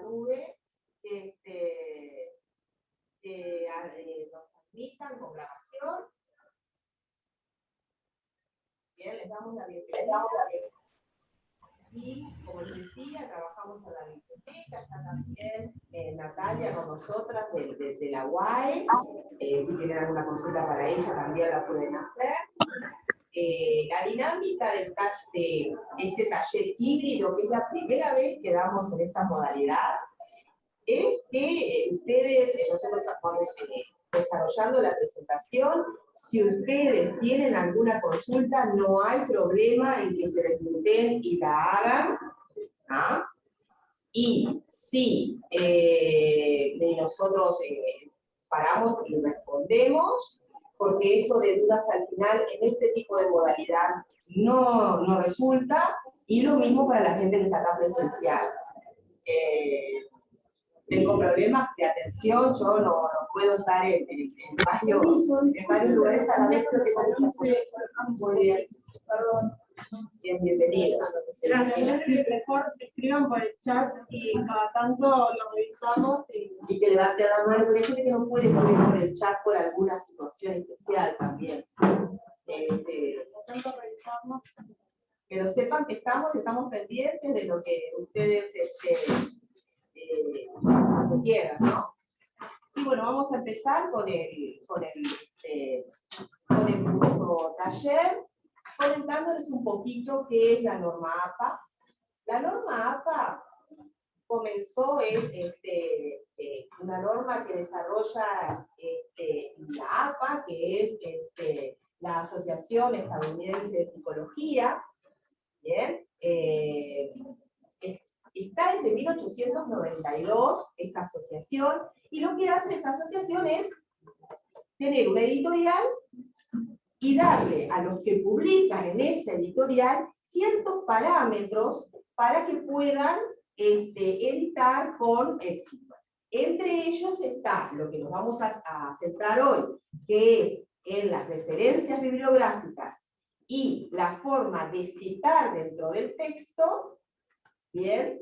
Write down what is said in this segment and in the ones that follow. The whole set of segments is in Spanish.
nube, nos transmitan con grabación. Bien, les damos la bienvenida. Y como les decía, trabajamos en la biblioteca, está también Natalia con nosotras de la UAE. Si tienen alguna consulta para ella también la pueden hacer. La dinámica de este taller híbrido, que es la primera vez que damos en esta modalidad, es que ustedes, nosotros estamos desarrollando la presentación. Si ustedes tienen alguna consulta, no hay problema en que se desmuten y la hagan. ¿Ah? Y si nosotros paramos y respondemos, porque eso de dudas al final en este tipo de modalidad no resulta, y lo mismo para la gente que está acá presencial. Tengo problemas de atención, yo no puedo estar en varios lugares a la vez, pero tengo muchas cosas. Muy bien, perdón. Bien, bienvenidos. Gracias, sí, mejor escriban por el chat y cada tanto lo revisamos. Y que le va a hacer la mano, porque hay gente que no puede escribir por el chat por alguna situación especial también. Pero sepan que estamos pendientes de lo que ustedes quieran, ¿no? Y bueno, vamos a empezar con el curso taller, comentándoles un poquito qué es la norma APA. La norma APA comenzó, es una norma que desarrolla la APA, que es la Asociación Estadounidense de Psicología. Bien, está desde 1892 esa asociación, y lo que hace esa asociación es tener una editorial y darle a los que publican en esa editorial ciertos parámetros para que puedan editar con éxito. Entre ellos está lo que nos vamos a centrar hoy, que es en las referencias bibliográficas y la forma de citar dentro del texto. Bien,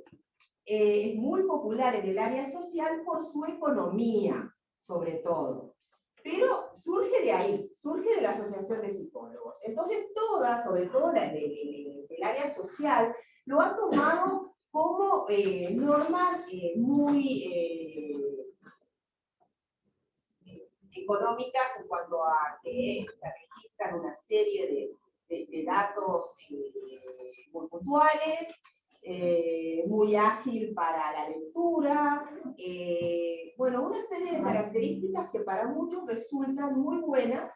es muy popular en el área social por su economía, sobre todo. Pero surge de ahí, surge de la Asociación de Psicólogos. Entonces sobre todo del área social, lo ha tomado como normas muy económicas en cuanto a que se registran una serie de datos muy puntuales, muy ágil para la lectura, bueno, una serie de características que para muchos resultan muy buenas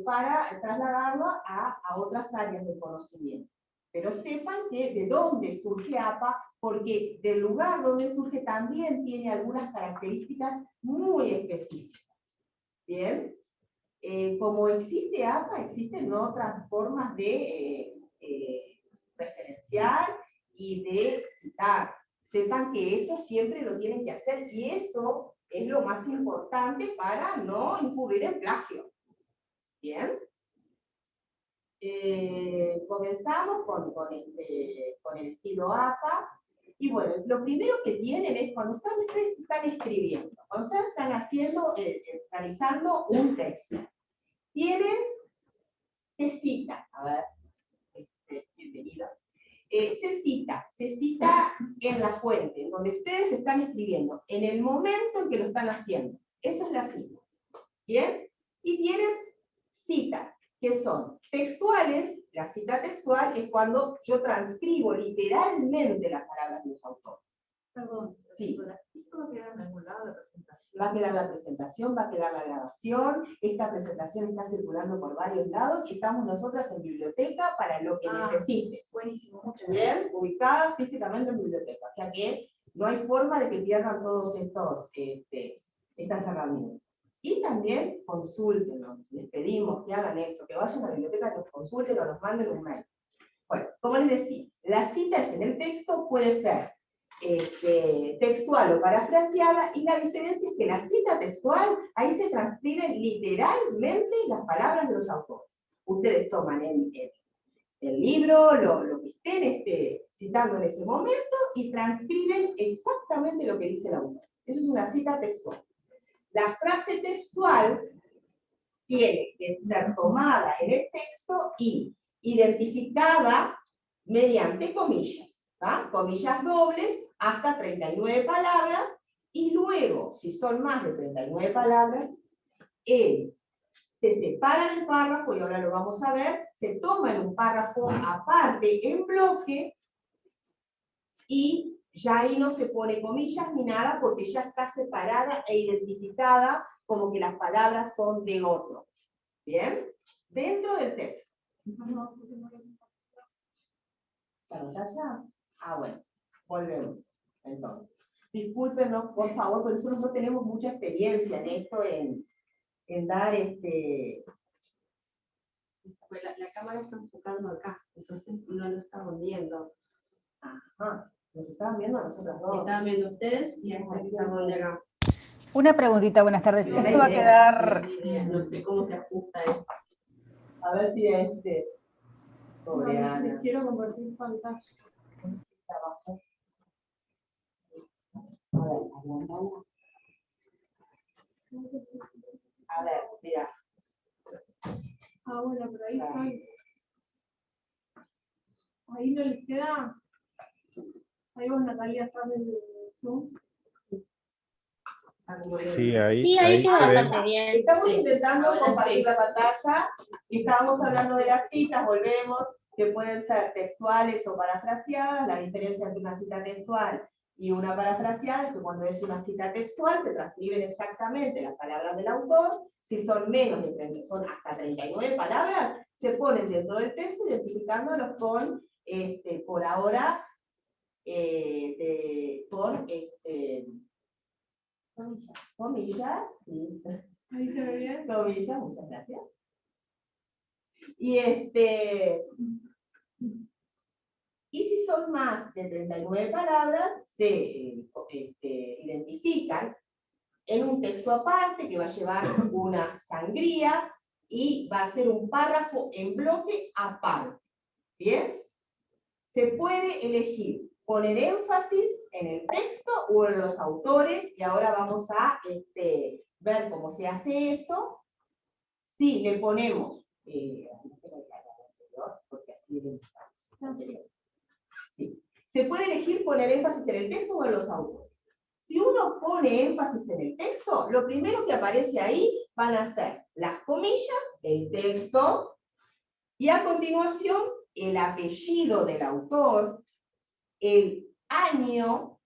para trasladarlo a otras áreas del conocimiento. Pero sepan que de dónde surge APA, porque del lugar donde surge también tiene algunas características muy específicas. Bien, como existe APA, existen otras formas de referenciar y de citar. Sepan que eso siempre lo tienen que hacer, y eso es lo más importante para no incurrir en plagio. Bien. Comenzamos con el estilo APA. Y bueno, lo primero que tienen es cuando ustedes están escribiendo, cuando ustedes están haciendo, realizando un texto, se cita, a ver, bienvenido, se cita en la fuente, en donde ustedes están escribiendo, en el momento en que lo están haciendo. Eso es la cita. ¿Bien? Y tienen citas, que son textuales. La cita textual es cuando yo transcribo literalmente las palabras de los autores. Perdón, sí. ¿Esto va a quedar en algún lado la presentación? Va a quedar la presentación, va a quedar la grabación. Esta presentación está circulando por varios lados y estamos nosotras en biblioteca para lo que necesites. Buenísimo, muchas gracias. gracias. Ubicada físicamente en biblioteca. O sea que no hay forma de que pierdan todos estas herramientas. Y también consúltenos, les pedimos que hagan eso, que vayan a la biblioteca, nos consulten o nos manden un mail. Bueno, como les decía, las citas en el texto puede ser textual o parafraseada, y la diferencia es que la cita textual, ahí se transcriben literalmente las palabras de los autores. Ustedes toman el libro, lo que estén citando en ese momento, y transcriben exactamente lo que dice el autor. Eso es una cita textual. La frase textual tiene que ser tomada en el texto y identificada mediante comillas, ¿tá? Comillas dobles hasta 39 palabras, y luego, si son más de 39 palabras, se separa del párrafo, y ahora lo vamos a ver, se toma en un párrafo aparte, en bloque, y ya ahí no se pone comillas ni nada, porque ya está separada e identificada como que las palabras son de otro. ¿Bien? Dentro del texto. ¿Pantalla? Ah, bueno. Volvemos, entonces. Discúlpenos, por favor, porque nosotros no tenemos mucha experiencia en esto, en dar Pues la cámara está enfocando acá, entonces no lo estamos viendo. Ajá, nos estaban viendo a nosotros dos. Estaban viendo ustedes y empezamos de acá. Una preguntita, buenas tardes. No, Esto va a idea. quedar... No sé cómo se ajusta esto. A ver si pobre No, Ana. quiero compartir pantalla. Abajo. A ver, agrandala. A ver, mira. Ah, bueno, pero ahí está. Ahí no les queda. Ahí vos, Natalia, estás en el Zoom. Sí, ahí, Sí, ahí ahí quedó se ve. bastante bien. Estamos Sí. intentando Ahora compartir sí. la pantalla, y estábamos hablando de las citas, volvemos, que pueden ser textuales o parafraseadas. La diferencia entre una cita textual y una parafraseada es que cuando es una cita textual se transcriben exactamente las palabras del autor. Si son menos de 30, son hasta 39 palabras, se ponen dentro del texto identificándolos con, por ahora, comillas, sí. Ahí se ve bien. Comillas, muchas gracias. Y si son más de 39 palabras, se identifican en un texto aparte que va a llevar una sangría y va a ser un párrafo en bloque aparte. ¿Bien? Se puede elegir poner énfasis en el texto o en los autores, y ahora vamos a ver cómo se hace eso. Si le ponemos, porque así sí. Se puede elegir poner énfasis en el texto o en los autores. Si uno pone énfasis en el texto, lo primero que aparece ahí van a ser las comillas, el texto, y a continuación el apellido del autor, el año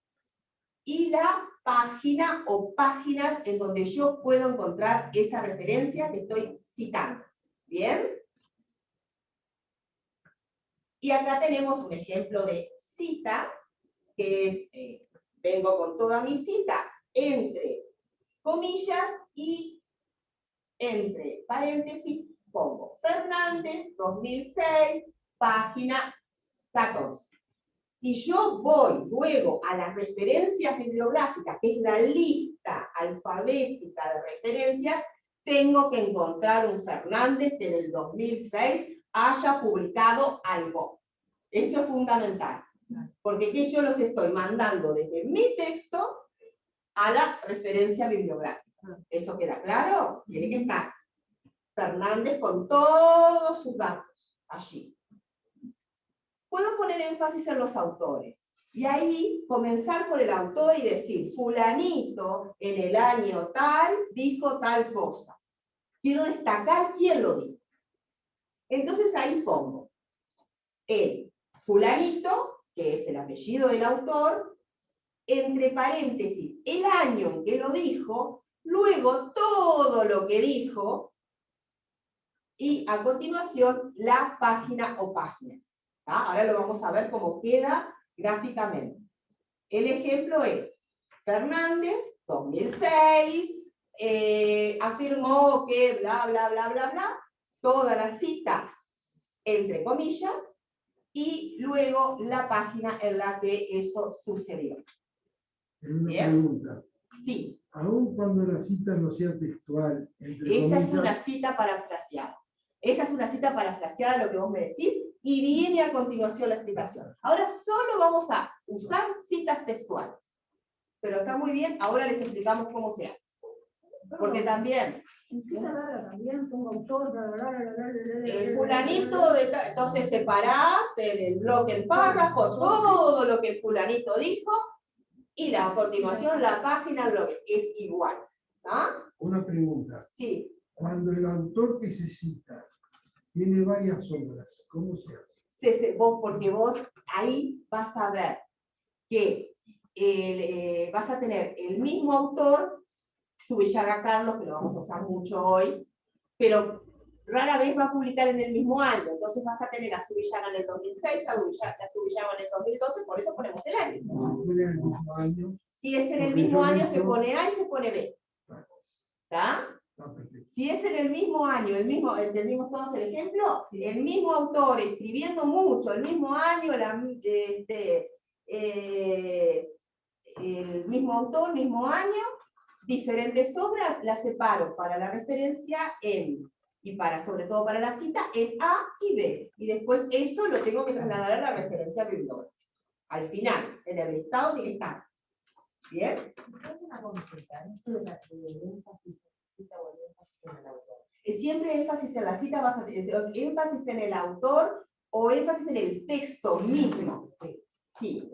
y la página o páginas en donde yo puedo encontrar esa referencia que estoy citando. ¿Bien? Y acá tenemos un ejemplo de cita, que es, vengo con toda mi cita entre comillas y entre paréntesis pongo Fernández, 2006, página 14. Si yo voy luego a las referencias bibliográficas, que es la lista alfabética de referencias, tengo que encontrar un Fernández que en el 2006 haya publicado algo. Eso es fundamental. Porque aquí yo los estoy mandando desde mi texto a la referencia bibliográfica. ¿Eso queda claro? Tiene que estar Fernández con todos sus datos allí. Puedo poner énfasis en los autores. Y ahí comenzar por el autor y decir, fulanito en el año tal dijo tal cosa. Quiero destacar quién lo dijo. Entonces ahí pongo el fulanito, que es el apellido del autor, entre paréntesis el año en que lo dijo, luego todo lo que dijo, y a continuación la página o páginas. Ahora lo vamos a ver cómo queda gráficamente. El ejemplo es, Fernández, 2006, afirmó que bla, bla, bla, bla, bla, toda la cita entre comillas, y luego la página en la que eso sucedió. Una ¿Bien? pregunta. Sí, Aun cuando la cita no sea textual, entre esa es comillas, una cita parafraseada. Esa es una cita parafraseada, lo que vos me decís, y viene a continuación la explicación. Ahora solo vamos a usar citas textuales. Pero está muy bien, ahora les explicamos cómo se hace. Porque también, En cita larga también pongo autor, el fulanito, entonces separás en el bloque, el párrafo, todo lo que el fulanito dijo, y a continuación la página lo que es igual. ¿Ah? Una pregunta. Sí. Cuando el autor que se cita tiene varias obras, ¿cómo se hace? Porque vos ahí vas a ver que vas a tener el mismo autor, Subillaga Carlos, que lo vamos a usar mucho hoy, pero rara vez va a publicar en el mismo año, entonces vas a tener a Subillaga en el 2006, a Subillaga en el 2012, por eso ponemos el año. ¿Pone el mismo año? Si es en el mismo año, se pone A y se pone B. ¿Está? Si es en el mismo año, ¿entendimos todos el ejemplo? El mismo autor escribiendo mucho, el mismo año, el mismo autor, mismo año, diferentes obras, las separo para la referencia en, y sobre todo para la cita, en A y B. Y después eso lo tengo que trasladar a la referencia bibliográfica. Al final, en el listado tiene que estar. ¿Bien? Una consulta, eso de énfasis o énfasis en el autor. Siempre énfasis en la cita, vas a énfasis en el autor o énfasis en el texto mismo. Sí.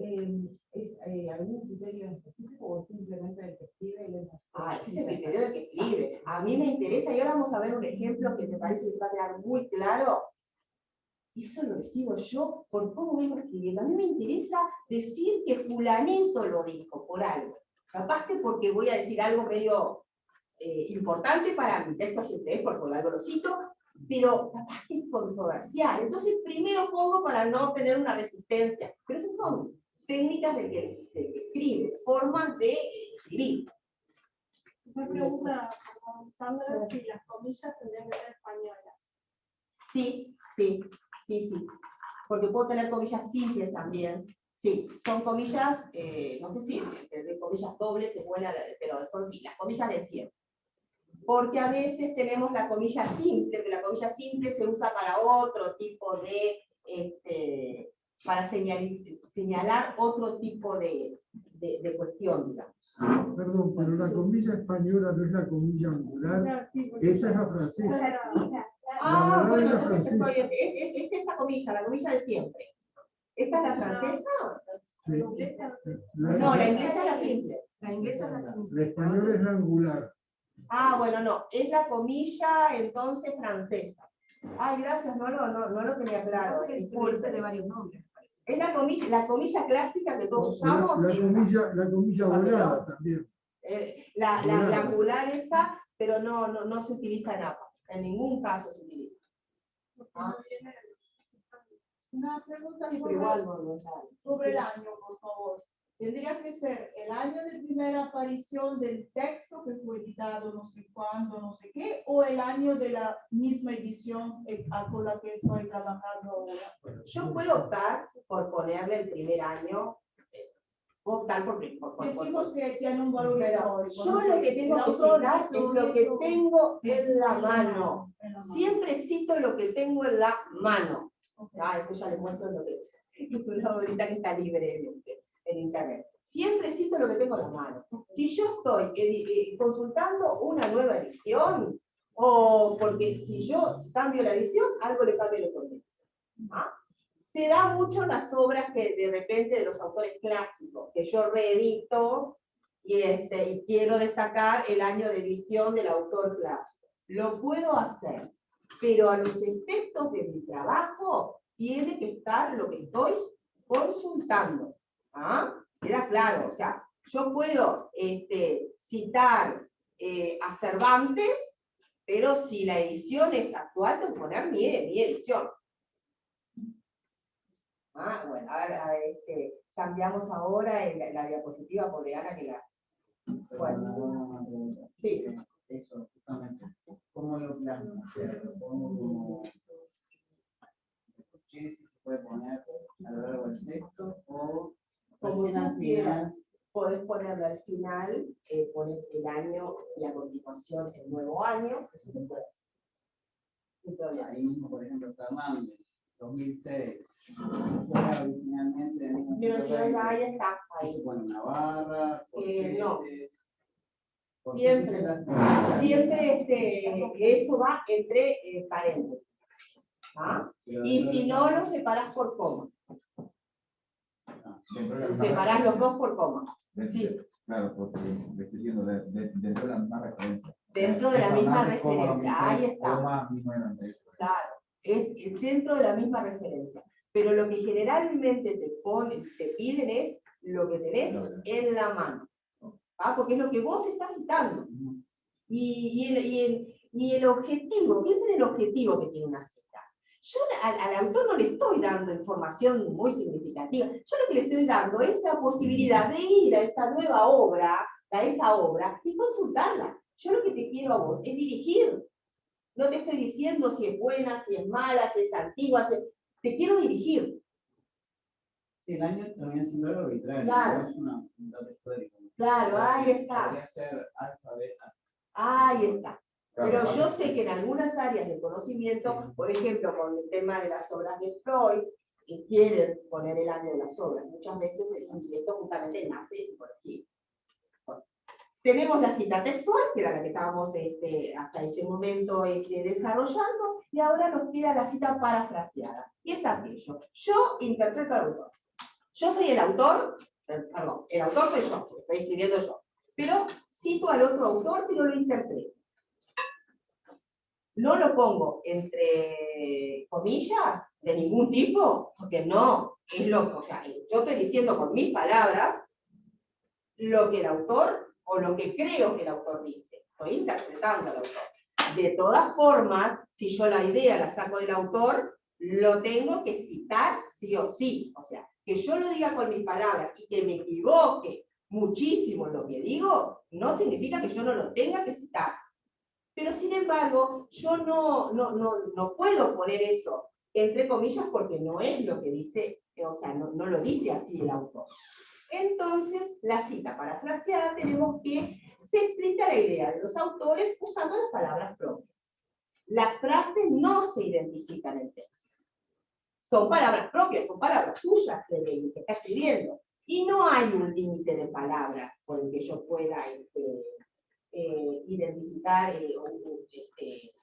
¿Es algún criterio específico o simplemente el que escribe el énfasis? Ese es el criterio del que escribe. A mí me interesa, y ahora vamos a ver un ejemplo que me parece que va a quedar muy claro. Eso lo decido yo por cómo vengo escribiendo. A mí me interesa decir que fulanito lo dijo por algo. Capaz que porque voy a decir algo medio importante para mi texto, siempre es porque algo lo cito, pero capaz que es controversial. Entonces primero pongo para no tener una resistencia. Pero esas son técnicas del que escribe, formas de escribir. Me pregunta Sandra si las comillas tendrían que ser españolas. Sí. Porque puedo tener comillas simples también. Sí, son comillas, no sé si de comillas dobles es buena, pero son sí, las comillas de siempre. Porque a veces tenemos la comilla simple, que la comilla simple se usa para otro tipo de, para señalar otro tipo de cuestión, digamos. Perdón, pero la comilla española no es la comilla angular, esa es la francesa. Bueno, entonces es esta comilla, la comilla de siempre. ¿Esta es la francesa? Sí. No, la inglesa es la simple. La inglesa es la simple. La española es la angular. Bueno, no, es la comilla entonces francesa. Ay, gracias, no lo tenía claro. Disculpe de varios nombres, parece. Es la comilla clásica que todos usamos. La comilla volada también. La angular esa, pero no se utiliza en APA. En ningún caso se utiliza. Una pregunta Sí, pero igual no sale. sobre el año, por favor. Tendría que ser el año de primera aparición del texto que fue editado no sé cuándo, no sé qué, o el año de la misma edición con la que estoy trabajando ahora. Yo puedo optar por ponerle el primer año, puedo optar por Decimos que tiene un valor pero histórico. yo no lo sé, que tengo el que autor citar es hizo lo que eso tengo en la mano. en la mano. Siempre cito lo que tengo en la mano. Ok. Después ya les muestro lo que es una obra que está libre en internet. Siempre cito lo que tengo en la mano. Si yo estoy consultando una nueva edición, o porque si yo cambio la edición, algo le cambia el contexto. Se da mucho en las obras que de repente de los autores clásicos, que yo reedito y quiero destacar el año de edición del autor clásico. Lo puedo hacer, pero a los efectos de mi trabajo tiene que estar lo que estoy consultando. ¿Queda claro? O sea, yo puedo citar a Cervantes, pero si la edición es actual, tengo que poner mi edición. Bueno, a ver, cambiamos ahora la diapositiva por Ana que la... Bueno, sí. Eso, justamente. ¿Cómo lo plasma? ¿Lo pongo como se puede poner a lo largo del texto o Como recién al tú quieras? final? Podés ponerlo al final, pones el año y a continuación el nuevo año, eso se puede hacer. Sin problema. Ahí mismo, por ejemplo, Fernández. 2006. Era originalmente en 1920. Ahí está, Ahí ahí. se pone una barra, No. ¿Por qué Siempre. dice las- Siempre eso va entre paréntesis. ¿Ah? Y si no, lo separás por coma. Dentro de la misma Separás los dos por coma. referencia. Sí. Claro, porque le estoy diciendo dentro de la misma referencia. Dentro de la Fernández, misma coma, referencia. Ahí 2006, está. coma, 1998. Claro, es dentro de la misma referencia. Pero lo que generalmente te piden es lo que tenés en la mano. ¿Ah? Porque es lo que vos estás citando. Y el objetivo, piensen en el objetivo que tiene una cita. Yo al autor no le estoy dando información muy significativa. Yo lo que le estoy dando es la posibilidad de ir a esa nueva obra, a esa obra, y consultarla. Yo lo que te quiero a vos es dirigir. No te estoy diciendo si es buena, si es mala, si es antigua, te quiero dirigir. Sí, el año también siendo algo arbitrario, Claro. no es un dato histórico. Claro, ahí está. Podría ser alfabeta. Ahí está. Claro, Pero aparte- yo sé que en algunas áreas de conocimiento, por ejemplo, con el tema de las obras de Freud, que quieren poner el año de las obras, muchas veces el indirecto justamente nace de psicología. Bueno, tenemos la cita textual, que era la que estábamos hasta este momento desarrollando, y ahora nos queda la cita parafraseada. Y es aquello. Yo interpreto al autor. Yo soy el autor, perdón, el autor soy yo, lo estoy escribiendo yo, pero cito al otro autor, pero lo interpreto. No lo pongo entre comillas de ningún tipo, porque no, es lo, o sea, yo estoy diciendo con mis palabras lo que el autor, o lo que creo que el autor dice. Estoy interpretando al autor. De todas formas, si yo la idea la saco del autor, lo tengo que citar sí o sí. O sea, que yo lo diga con mis palabras y que me equivoque muchísimo en lo que digo, no significa que yo no lo tenga que citar. Pero sin embargo, yo no puedo poner eso entre comillas porque no es lo que dice, o sea, no lo dice así el autor. Entonces, la cita parafraseada tenemos que se explica la idea de los autores usando las palabras propias. Las frases no se identifican en el texto. Son palabras propias, son palabras tuyas que está escribiendo. Y no hay un límite de palabras por el que yo pueda identificar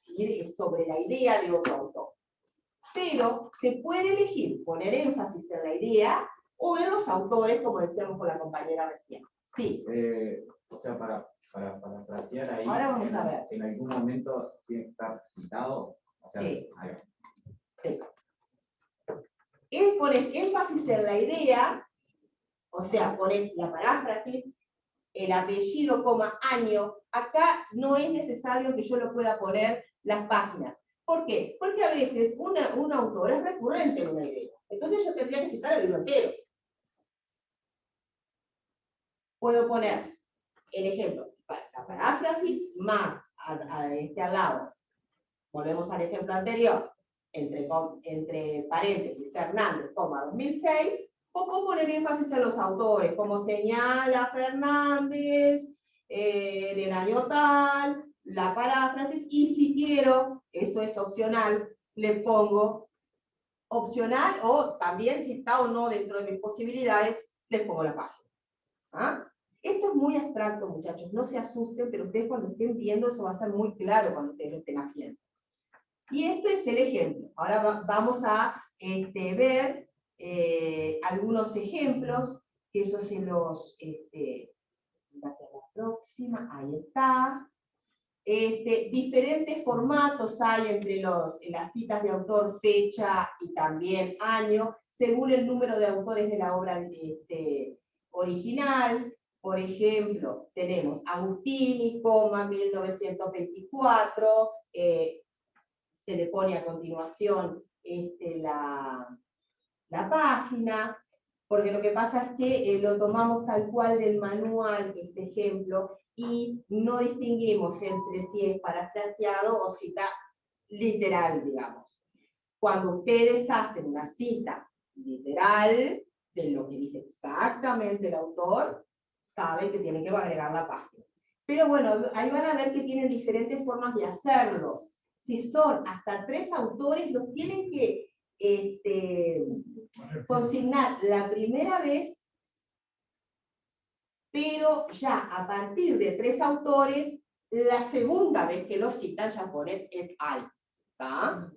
ir sobre la idea de otro autor. Pero se puede elegir poner énfasis en la idea o en los autores, como decíamos con la compañera recién. Sí. O sea, para parafrasear ahí, Ahora vamos a ver. en algún momento tiene que estar citado. O sea, Sí. ahí va. Sí. Pones énfasis en la idea, o sea, pones la paráfrasis, el apellido, coma, año. Acá no es necesario que yo lo pueda poner las páginas. ¿Por qué? Porque a veces un autor es recurrente en una idea. Entonces yo tendría que citar el libro entero. Puedo poner el ejemplo, la paráfrasis más al lado. Volvemos al ejemplo anterior. Entre paréntesis, Fernández, 2006, o puedo poner énfasis en los autores, como señala Fernández, en el año tal, la paráfrasis, y si quiero, eso es opcional, le pongo opcional, o también si está o no dentro de mis posibilidades, les pongo la página. ¿Ah? Esto es muy abstracto, muchachos, no se asusten, pero ustedes cuando estén viendo eso va a ser muy claro cuando ustedes lo estén haciendo. Y este es el ejemplo. Ahora vamos a ver algunos ejemplos, que eso se los... la próxima, ahí está. Diferentes formatos hay entre las citas de autor, fecha y también año, según el número de autores de la obra original. Por ejemplo, tenemos Agustini, 1924, se le pone a continuación la página, porque lo que pasa es que lo tomamos tal cual del manual, este ejemplo, y no distinguimos entre si es parafraseado o cita literal, digamos. Cuando ustedes hacen una cita literal, de lo que dice exactamente el autor, saben que tienen que agregar la página. Pero bueno, ahí van a ver que tienen diferentes formas de hacerlo. Si son hasta 3 autores, los tienen que consignar la primera vez, pero ya a partir de 3 autores, la segunda vez que lo citan ya ponen et al. ¿Tá?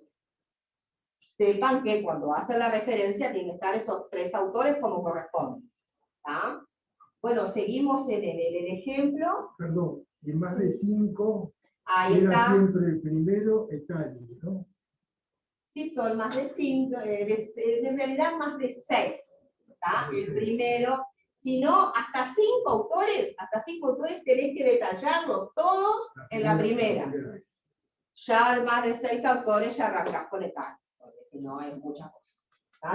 Sepan que cuando hacen la referencia tienen que estar esos 3 autores como corresponde. ¿Tá? Bueno, seguimos en el ejemplo. Perdón, y más de 5 Ahí era está. siempre el primero etario, ¿no? Sí, son más de 5, en realidad más de 6. El primero, si no, hasta 5 autores, tenés que detallarlos todos en la primera. Ya más de 6 autores ya arrancás con etario, porque si no hay muchas cosas.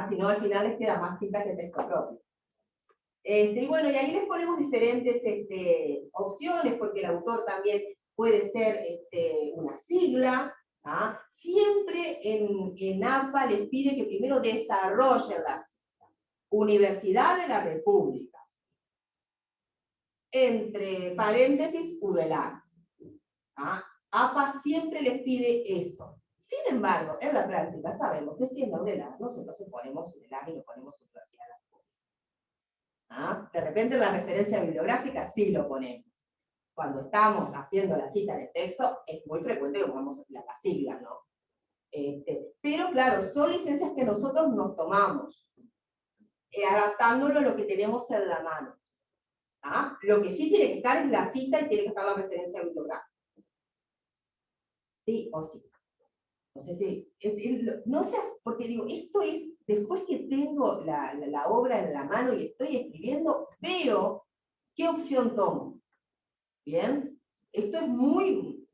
Si no, al final les queda más cita que texto propio. Y bueno, y ahí les ponemos diferentes opciones, porque el autor también puede ser una sigla. Siempre en APA les pide que primero desarrollen las universidades de la República. Entre paréntesis, UDELAR. APA siempre les pide eso. Sin embargo, en la práctica sabemos que siendo UDELAR, nosotros ponemos UDELAR y no ponemos Universidad de la República. De repente en la referencia bibliográfica sí lo ponemos. Cuando estamos haciendo la cita de texto, es muy frecuente que pongamos la sigla, ¿no? Pero claro, son licencias que nosotros nos tomamos, adaptándolo a lo que tenemos en la mano. Lo que sí tiene que estar es la cita y tiene que estar la referencia bibliográfica. Sí o sí. No sé si, no sé, porque digo, esto es, después que tengo la obra en la mano y estoy escribiendo, veo qué opción tomo. ¿Bien? Esto es muy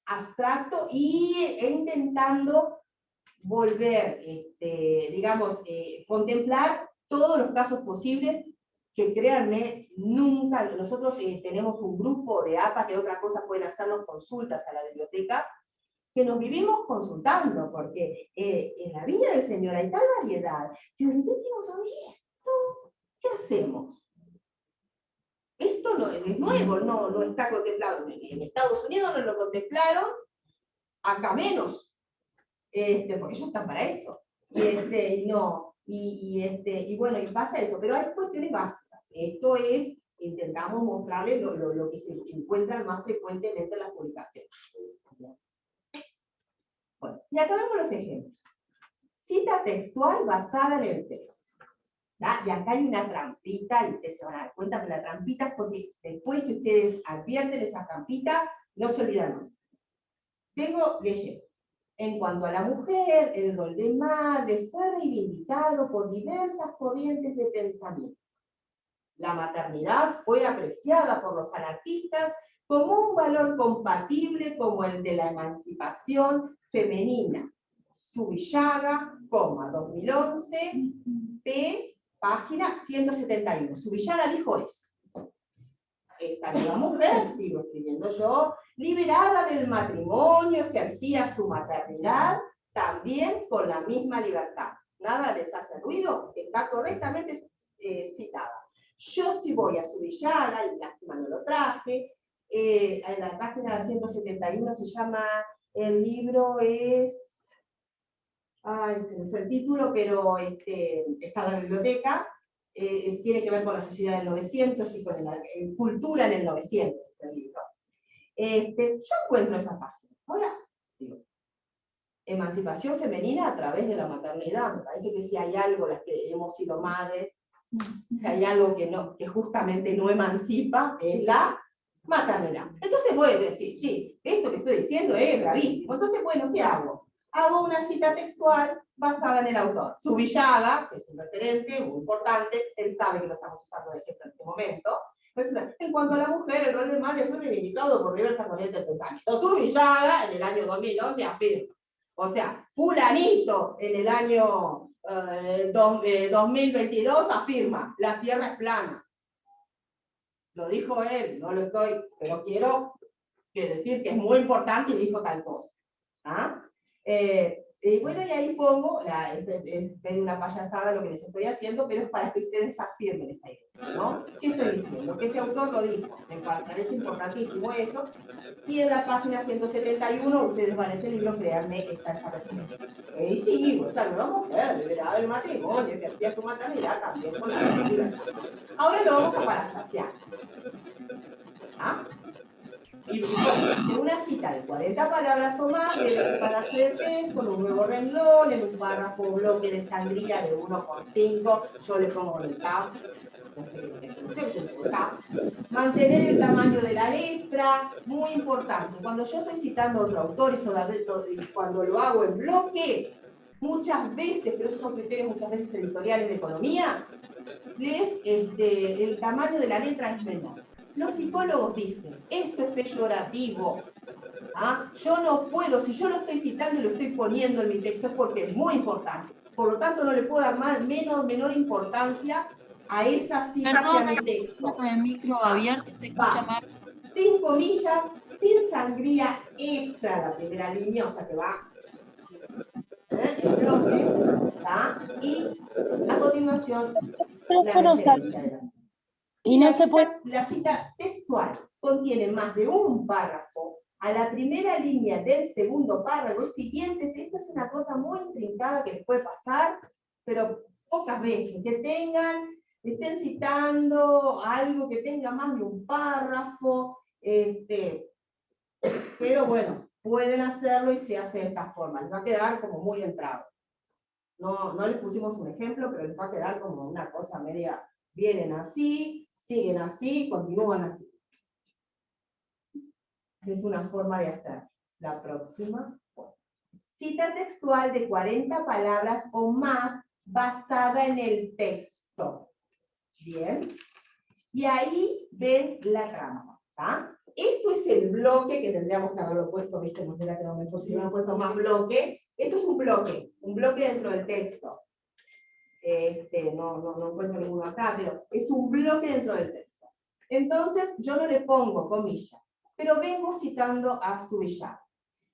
abstracto y intentando volver, digamos, contemplar todos los casos posibles, que créanme, nunca, nosotros tenemos un grupo de APA que otra cosa pueden hacernos consultas a la biblioteca, que nos vivimos consultando, porque en la Viña del Señor hay tal variedad, que de repente decimos, esto, ¿qué hacemos? Esto no es nuevo, no está contemplado. En Estados Unidos no lo contemplaron, acá menos, porque ellos están para eso. Y bueno, y pasa eso, pero hay cuestiones básicas. Esto es, intentamos mostrarles lo que se encuentra más frecuentemente en las publicaciones. Bueno, y acá vemos los ejemplos. Cita textual basada en el texto. Y acá hay una trampita, y ustedes se van a dar cuenta que la trampita es porque después que ustedes advierten esa trampita, no se olvidan más. Vengo leyendo. En cuanto a la mujer, el rol de madre fue reivindicado por diversas corrientes de pensamiento. La maternidad fue apreciada por los anarquistas como un valor compatible como el de la emancipación femenina. Subillaga, 2011, p. Página 171. Subillaga dijo eso. Esta nueva mujer, sigo escribiendo yo, liberada del matrimonio, ejercía su maternidad también con la misma libertad. Nada les hace ruido, está correctamente citada. Yo sí voy a Subillaga, y lástima no lo traje, en la página 171 se llama, el libro es... se me fue el título, pero está en la biblioteca, tiene que ver con la sociedad del 900 y con cultura en el 900, es el libro. Yo encuentro esa página. Ahora, digo, emancipación femenina a través de la maternidad. Me parece que si hay algo, las que hemos sido madres, si hay algo que justamente no emancipa, es la maternidad. Entonces voy a decir, sí, esto que estoy diciendo es gravísimo. Entonces, bueno, ¿qué hago? Hago una cita textual basada en el autor. Subillaga, que es un referente muy importante, él sabe que lo estamos usando de ejemplo en este momento. Entonces, en cuanto a la mujer, el rol de madre fue reivindicado por diversas corrientes de pensamiento. Subillaga, en el año 2011, afirma. O sea, fulanito, en el año 2022, afirma, la Tierra es plana. Lo dijo él, no lo estoy, pero quiero decir que es muy importante y dijo tal cosa. Y bueno, y ahí pongo, es una payasada lo que les estoy haciendo, pero es para que ustedes afirmen esa idea, ¿no? ¿Qué estoy estoy diciendo, que ese autor lo dijo, me parece importantísimo eso, y en la página 171, ustedes van a ese libro, créanme, está esa referencia. Y sí, pues claro, una mujer liberada del matrimonio, que hacía su maternidad también con la libertad. Ahora lo vamos a parafrasear. ¿Ah? Y en una cita de 40 palabras o más, debe separarse de texto con un nuevo renglón, en un párrafo o bloque de sangría de 1,5, yo le pongo el tab, no sé qué es el texto, le pongo tab. Mantener el tamaño de la letra, muy importante. Cuando yo estoy citando a otro autor y cuando lo hago en bloque, muchas veces, pero esos son criterios muchas veces editoriales de economía, el tamaño de la letra es menor. Los psicólogos dicen, esto es peyorativo. ¿Ah? Yo no puedo, si yo lo estoy citando y lo estoy poniendo en mi texto es porque es muy importante. Por lo tanto, no le puedo dar menor importancia a esa cita que a mi texto. Con el micro abierto, te escucha más. Sin comillas, sin sangría extra la primera línea, o sea que va el bloque, ¿tá? Y a continuación la referencia de la cita. Y no se puede. La cita textual contiene más de un párrafo a la primera línea del segundo párrafo siguientes. Esta es una cosa muy intrincada que les puede pasar, pero pocas veces, que estén citando algo que tenga más de un párrafo, pero bueno, pueden hacerlo y se hace de esta forma. Les va a quedar como muy entrado. No les pusimos un ejemplo, pero les va a quedar como una cosa media, vienen así, siguen así, continúan así. Es una forma de hacer. La próxima. Cita textual de 40 palabras o más basada en el texto. Bien. Y ahí ven la trama. ¿Tá? Esto es el bloque que tendríamos que haberlo puesto, viste, no hubiera quedado mejor si hubiera puesto más bloque. Esto es un bloque dentro del texto. No encuentro ninguno acá, pero es un bloque dentro del texto. Entonces, yo no le pongo comillas, pero vengo citando a Zubillaga.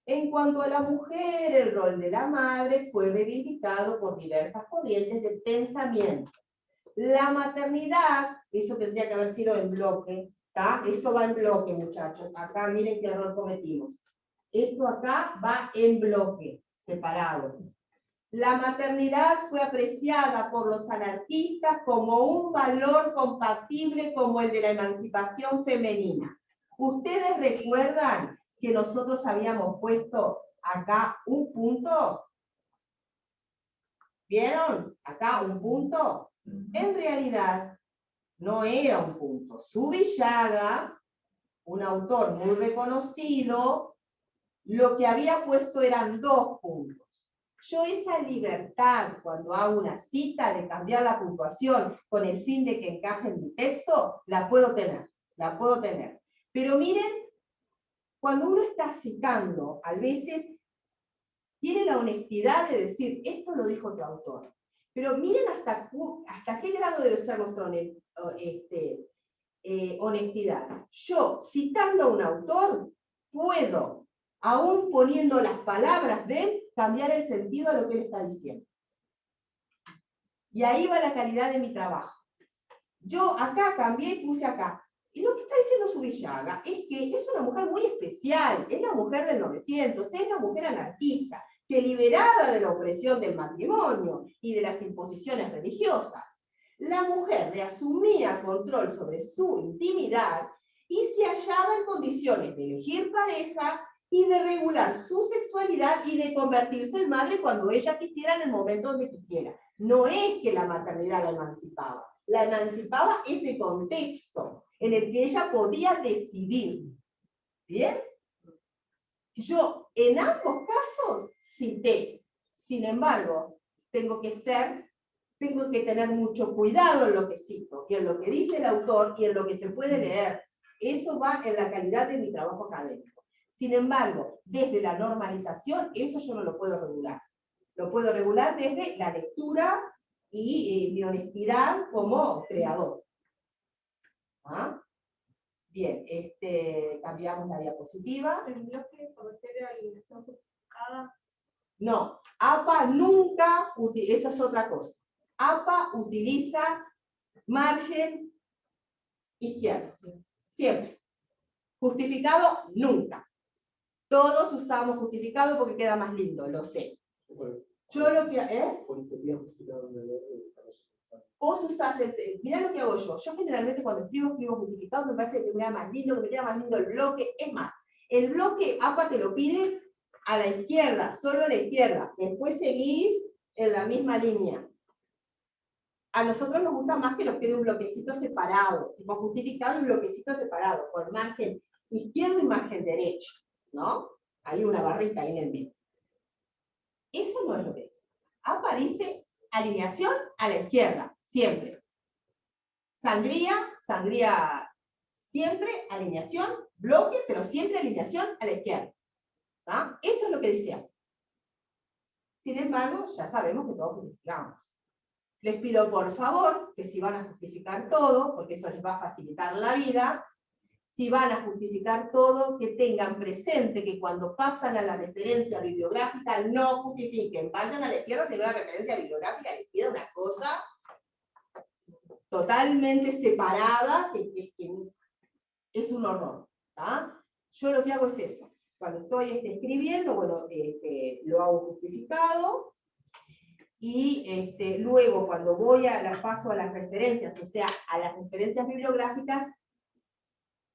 En cuanto a la mujer, el rol de la madre fue reivindicado por diversas corrientes de pensamiento. La maternidad, eso tendría que haber sido en bloque, ¿tá? Eso va en bloque, muchachos. Acá miren qué error cometimos. Esto acá va en bloque, separado. La maternidad fue apreciada por los anarquistas como un valor compatible como el de la emancipación femenina. ¿Ustedes recuerdan que nosotros habíamos puesto acá un punto? ¿Vieron? Acá un punto. En realidad, no era un punto. Zubillaga, un autor muy reconocido, lo que había puesto eran 2 puntos. Yo esa libertad, cuando hago una cita, de cambiar la puntuación con el fin de que encaje en mi texto, la puedo tener. Pero miren, cuando uno está citando, a veces tiene la honestidad de decir, esto lo dijo otro autor. Pero miren hasta qué grado debe ser nuestra honestidad. Yo, citando a un autor, puedo, aún poniendo las palabras de él, cambiar el sentido de lo que él está diciendo. Y ahí va la calidad de mi trabajo. Yo acá cambié y puse acá. Y lo que está diciendo Zubillaga es que es una mujer muy especial, es la mujer del 900, es la mujer anarquista, que liberada de la opresión del matrimonio y de las imposiciones religiosas, la mujer reasumía control sobre su intimidad y se hallaba en condiciones de elegir pareja y de regular su sexualidad y de convertirse en madre cuando ella quisiera, en el momento donde quisiera. No es que la maternidad la emancipaba ese contexto en el que ella podía decidir. ¿Bien? Yo en ambos casos cité. Sin embargo, tengo que tener mucho cuidado en lo que cito, y en lo que dice el autor, y en lo que se puede leer. Eso va en la calidad de mi trabajo académico. Sin embargo, desde la normalización, eso yo no lo puedo regular. Lo puedo regular desde la lectura y mi honestidad como creador. ¿Ah? Bien, cambiamos la diapositiva. ¿El bloque se refiere a la iluminación justificada? No, APA nunca, esa es otra cosa. APA utiliza margen izquierda. Siempre. Justificado, nunca. Todos usamos justificado porque queda más lindo, lo sé. Yo lo que... Vos usás mirá lo que hago yo. Yo generalmente cuando escribo justificado, me parece que me queda más lindo, que me queda más lindo el bloque. Es más, el bloque APA te lo pide a la izquierda, solo a la izquierda. Después seguís en la misma línea. A nosotros nos gusta más que nos quede un bloquecito separado, tipo justificado y bloquecito separado, con margen izquierdo y margen derecho, ¿no? Hay una barrita ahí en el medio. Eso no es lo que es. APA dice alineación a la izquierda, siempre. Sangría, siempre alineación, bloque, pero siempre alineación a la izquierda. ¿Ah? Eso es lo que dice APA. Sin embargo, ya sabemos que todos justificamos. Les pido por favor que si van a justificar todo, porque eso les va a facilitar la vida, si van a justificar todo, que tengan presente que cuando pasan a la referencia bibliográfica no justifiquen. Vayan a la izquierda, si la referencia bibliográfica les queda una cosa totalmente separada, que es un horror. ¿Tá? Yo lo que hago es eso. Cuando estoy escribiendo, bueno, lo hago justificado. Y luego cuando paso a las referencias, o sea, a las referencias bibliográficas,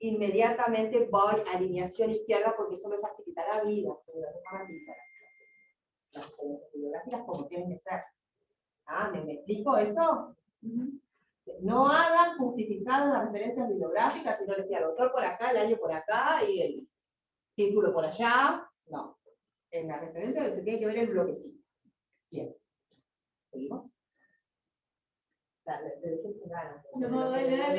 inmediatamente voy a alineación izquierda porque eso me facilita la vida. Las referencias bibliográficas como tienen que ser. ¿Ah? ¿Me explico eso? No hagan justificadas las referencias bibliográficas, sino les queda el autor por acá, el año por acá y el título por allá. No. En la referencia se tiene que ver el bloquecito. Bien. ¿Seguimos? De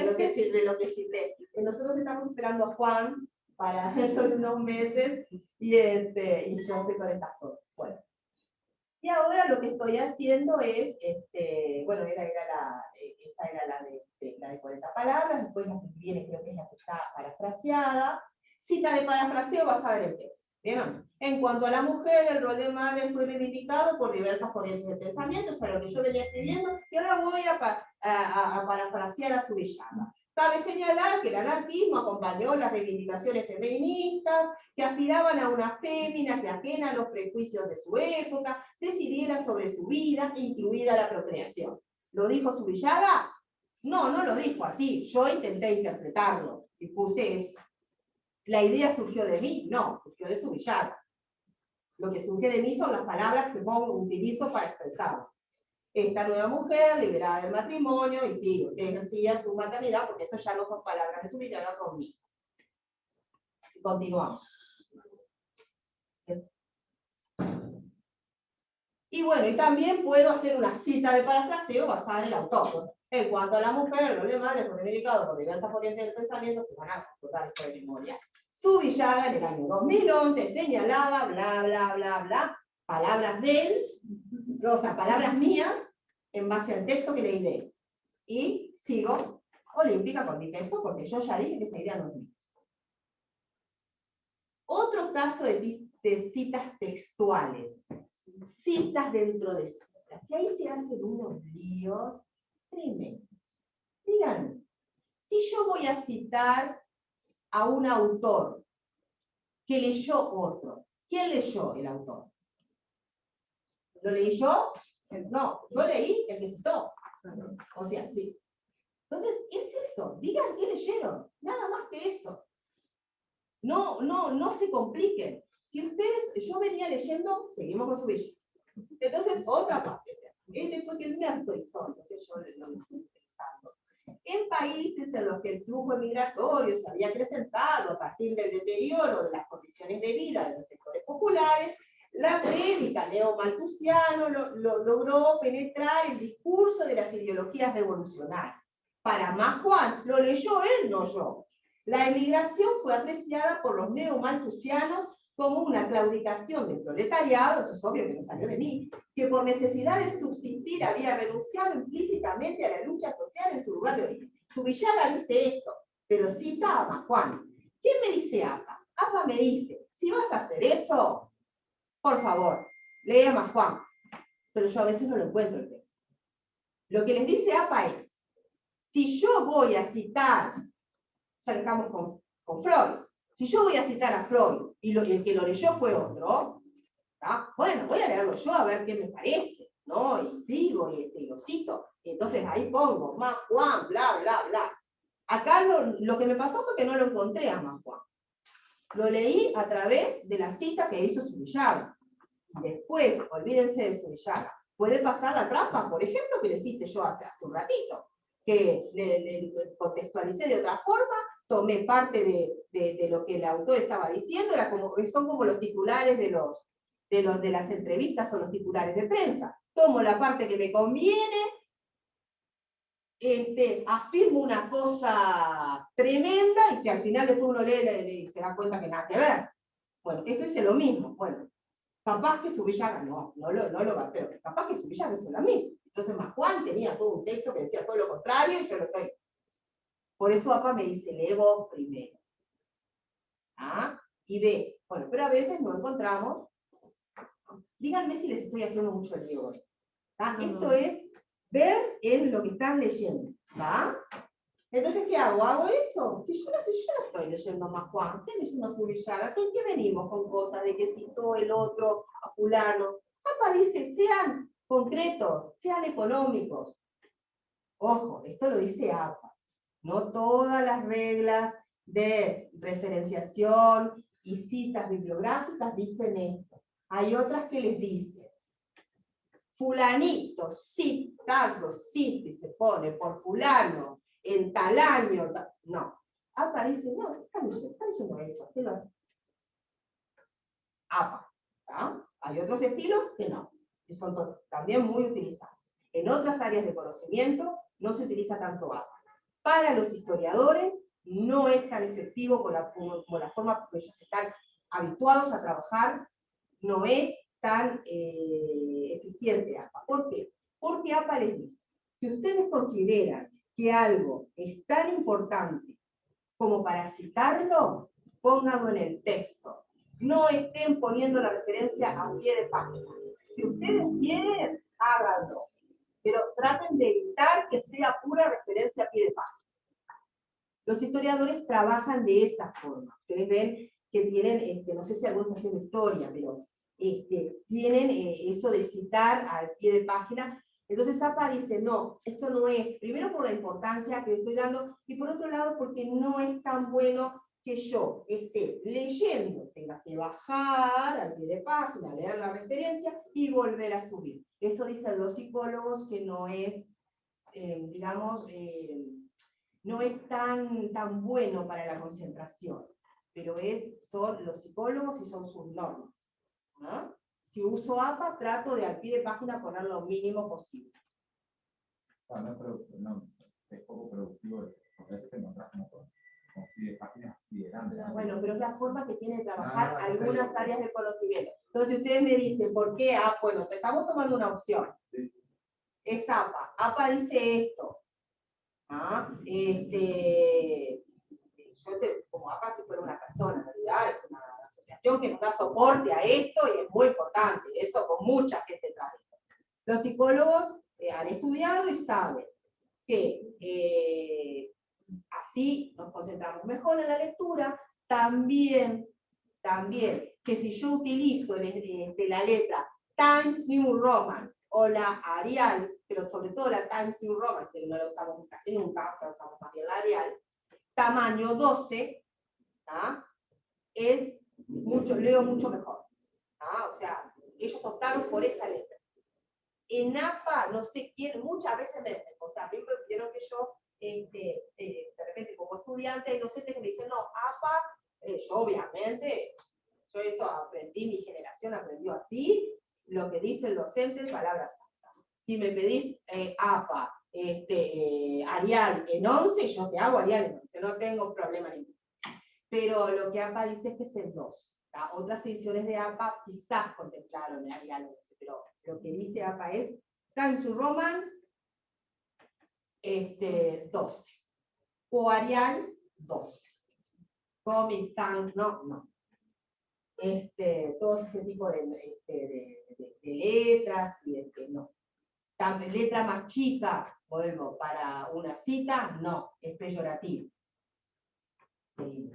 lo que cité. Nosotros estamos esperando a Juan para dentro de unos meses y yo estoy con estas cosas. Bueno. Y ahora lo que estoy haciendo es, bueno, esta era la de 40 palabras, después la que viene creo que es la que está parafraseada. Cita de parafraseo basada en el texto. ¿Vieron? En cuanto a la mujer, el rol de madre fue reivindicado por diversas corrientes de pensamiento, eso es lo que yo venía escribiendo, y ahora voy a parafrasear a Zubillaga. Cabe señalar que el anarquismo acompañó las reivindicaciones feministas, que aspiraban a una fémina que, ajena a los prejuicios de su época, decidiera sobre su vida, incluida la procreación. ¿Lo dijo Zubillaga? No, no lo dijo así, yo intenté interpretarlo, y puse eso. ¿La idea surgió de mí? No, surgió de Zubillaga. Lo que surge de mí son las palabras que utilizo para expresarlo. Esta nueva mujer, liberada del matrimonio, y sí, ejercía su maternidad, porque eso ya no son palabras de Zubillaga, son mías. Continuamos. Y bueno, y también puedo hacer una cita de parafraseo basada en el autor. En cuanto a la mujer, el rol de madre fue reivindicado por diversas corrientes del pensamiento, se van a computar esto de memoria. Zubillaga en el año 2011 señalaba, bla, bla, bla, bla, palabras de él, o sea, palabras mías, en base al texto que leí de él. Y sigo olímpica con mi texto, porque yo ya dije que esa idea no es mía. Otro caso de citas textuales. Citas dentro de citas. Y ahí se hacen unos líos tremendos. Díganme, si yo voy a citar a un autor que leyó otro, ¿quién leyó el autor? ¿Lo leí yo? No, yo leí el que citó. O sea, sí. Entonces, es eso. Digan qué leyeron. Nada más que eso. No se compliquen. Si ustedes, yo venía leyendo, seguimos con Zubillaga. Entonces, otra parte. Después que me actualizó, entonces yo no me estoy interesando. En países en los que el flujo migratorio se había acrecentado a partir del deterioro de las condiciones de vida de los sectores populares, la prédica neomalthusiana logró penetrar el discurso de las ideologías revolucionarias. Para más Juan, lo leyó él, no yo. La emigración fue apreciada por los neomalthusianos como una claudicación del proletariado, eso es obvio que no salió de mí, que por necesidad de subsistir había renunciado implícitamente a la lucha social en su lugar de origen. Zubillaga dice esto, pero cita a Juan. ¿Quién me dice APA? APA me dice, si vas a hacer eso, por favor, lee a Juan. Pero yo a veces no lo encuentro el texto. Lo que les dice APA es, si yo voy a citar ya estamos con Freud. Si yo voy a citar a Freud y el que lo leyó fue otro, ¿tá? Bueno, voy a leerlo yo a ver qué me parece, ¿no? Y sigo y lo cito. Y entonces ahí pongo más Juan, bla, bla, bla. Acá lo que me pasó fue que no lo encontré a más Juan. Lo leí a través de la cita que hizo Zubillaga. Después, olvídense de Zubillaga. Puede pasar la trampa, por ejemplo, que les hice yo hace un ratito, que le contextualicé de otra forma, tomé parte de lo que el autor estaba diciendo, son como los titulares de las entrevistas o los titulares de prensa. Tomo la parte que me conviene, afirmo una cosa tremenda y que al final después uno lee y se da cuenta que nada que ver. Bueno, esto hice lo mismo. Bueno, capaz que Zubillaga no lo va a hacer, capaz que Zubillaga hizo lo mismo. Entonces más Juan tenía todo un texto que decía todo lo contrario y yo lo estoy. Por eso APA me dice, lee vos primero. ¿Ah? Y ves. Bueno, pero a veces no encontramos. Díganme si les estoy haciendo mucho el lío hoy. Esto es ver en lo que están leyendo. ¿Va? Entonces, ¿qué hago? ¿Hago eso? Si yo no estoy leyendo más Juan, estoy leyendo Zubillaga. ¿Qué venimos con cosas de que citó el otro a fulano? APA dice, sean concretos, sean económicos. Ojo, esto lo dice APA. No todas las reglas de referenciación y citas bibliográficas dicen esto. Hay otras que les dicen, fulanito, citado, cita y se pone por fulano, en tal año, no. APA dice, no, está leyendo eso, hacelo así. APA, ¿tá? Hay otros estilos que no, que son también muy utilizados. En otras áreas de conocimiento no se utiliza tanto APA. Para los historiadores no es tan efectivo como la forma que ellos están habituados a trabajar, no es tan eficiente APA. ¿Por qué? Porque APA les dice, si ustedes consideran que algo es tan importante como para citarlo, pónganlo en el texto. No estén poniendo la referencia a pie de página. Si ustedes quieren, háganlo. Pero traten de evitar que sea pura referencia a pie de página. Los historiadores trabajan de esa forma. Ustedes ven que tienen, no sé si algunos hacen historia, pero tienen eso de citar al pie de página. Entonces APA dice, no, esto no es, primero por la importancia que estoy dando, y por otro lado porque no es tan bueno que yo esté leyendo, tenga que bajar al pie de página, leer la referencia y volver a subir. Eso dicen los psicólogos que no es, no es tan bueno para la concentración, pero son los psicólogos y son sus normas. ¿No? Si uso APA, trato de al pie de página poner lo mínimo posible. No, es poco productivo, porque es que encontrás con pie de páginas así de grandes. Bueno, pero es la forma que tiene de trabajar algunas áreas de conocimiento. Entonces ustedes me dicen, ¿por qué? Bueno, estamos tomando una opción. Sí. Es APA. APA dice esto. Como APA si fuera una persona, en realidad es una asociación que nos da soporte a esto y es muy importante, eso con mucha gente trae. Los psicólogos han estudiado y saben que así nos concentramos mejor en la lectura, también que si yo utilizo la letra Times New Roman o la Arial, pero sobre todo la Times New Roman, que no la usamos casi nunca, o sea, usamos más bien la Arial, tamaño 12, leo mucho mejor. O sea, ellos optaron por esa letra. En APA, no sé quién, muchas veces a mí me pidieron que yo, de repente como estudiante, hay docentes que me dicen, no, APA, yo obviamente, yo eso aprendí, mi generación aprendió así, lo que dice el docente es palabra santa. Si me pedís APA, Arial en 11, yo te hago Arial en 11, no tengo problema ninguno. Pero lo que APA dice es que es en 2. Otras ediciones de APA quizás contemplaron el Arial 11, pero lo que dice APA es Times New Roman 12. O Arial 12. Comic Sans, no. Todo ese tipo de letras y no. También letra más chica, vuelvo, para una cita, no, es peyorativo. Sí,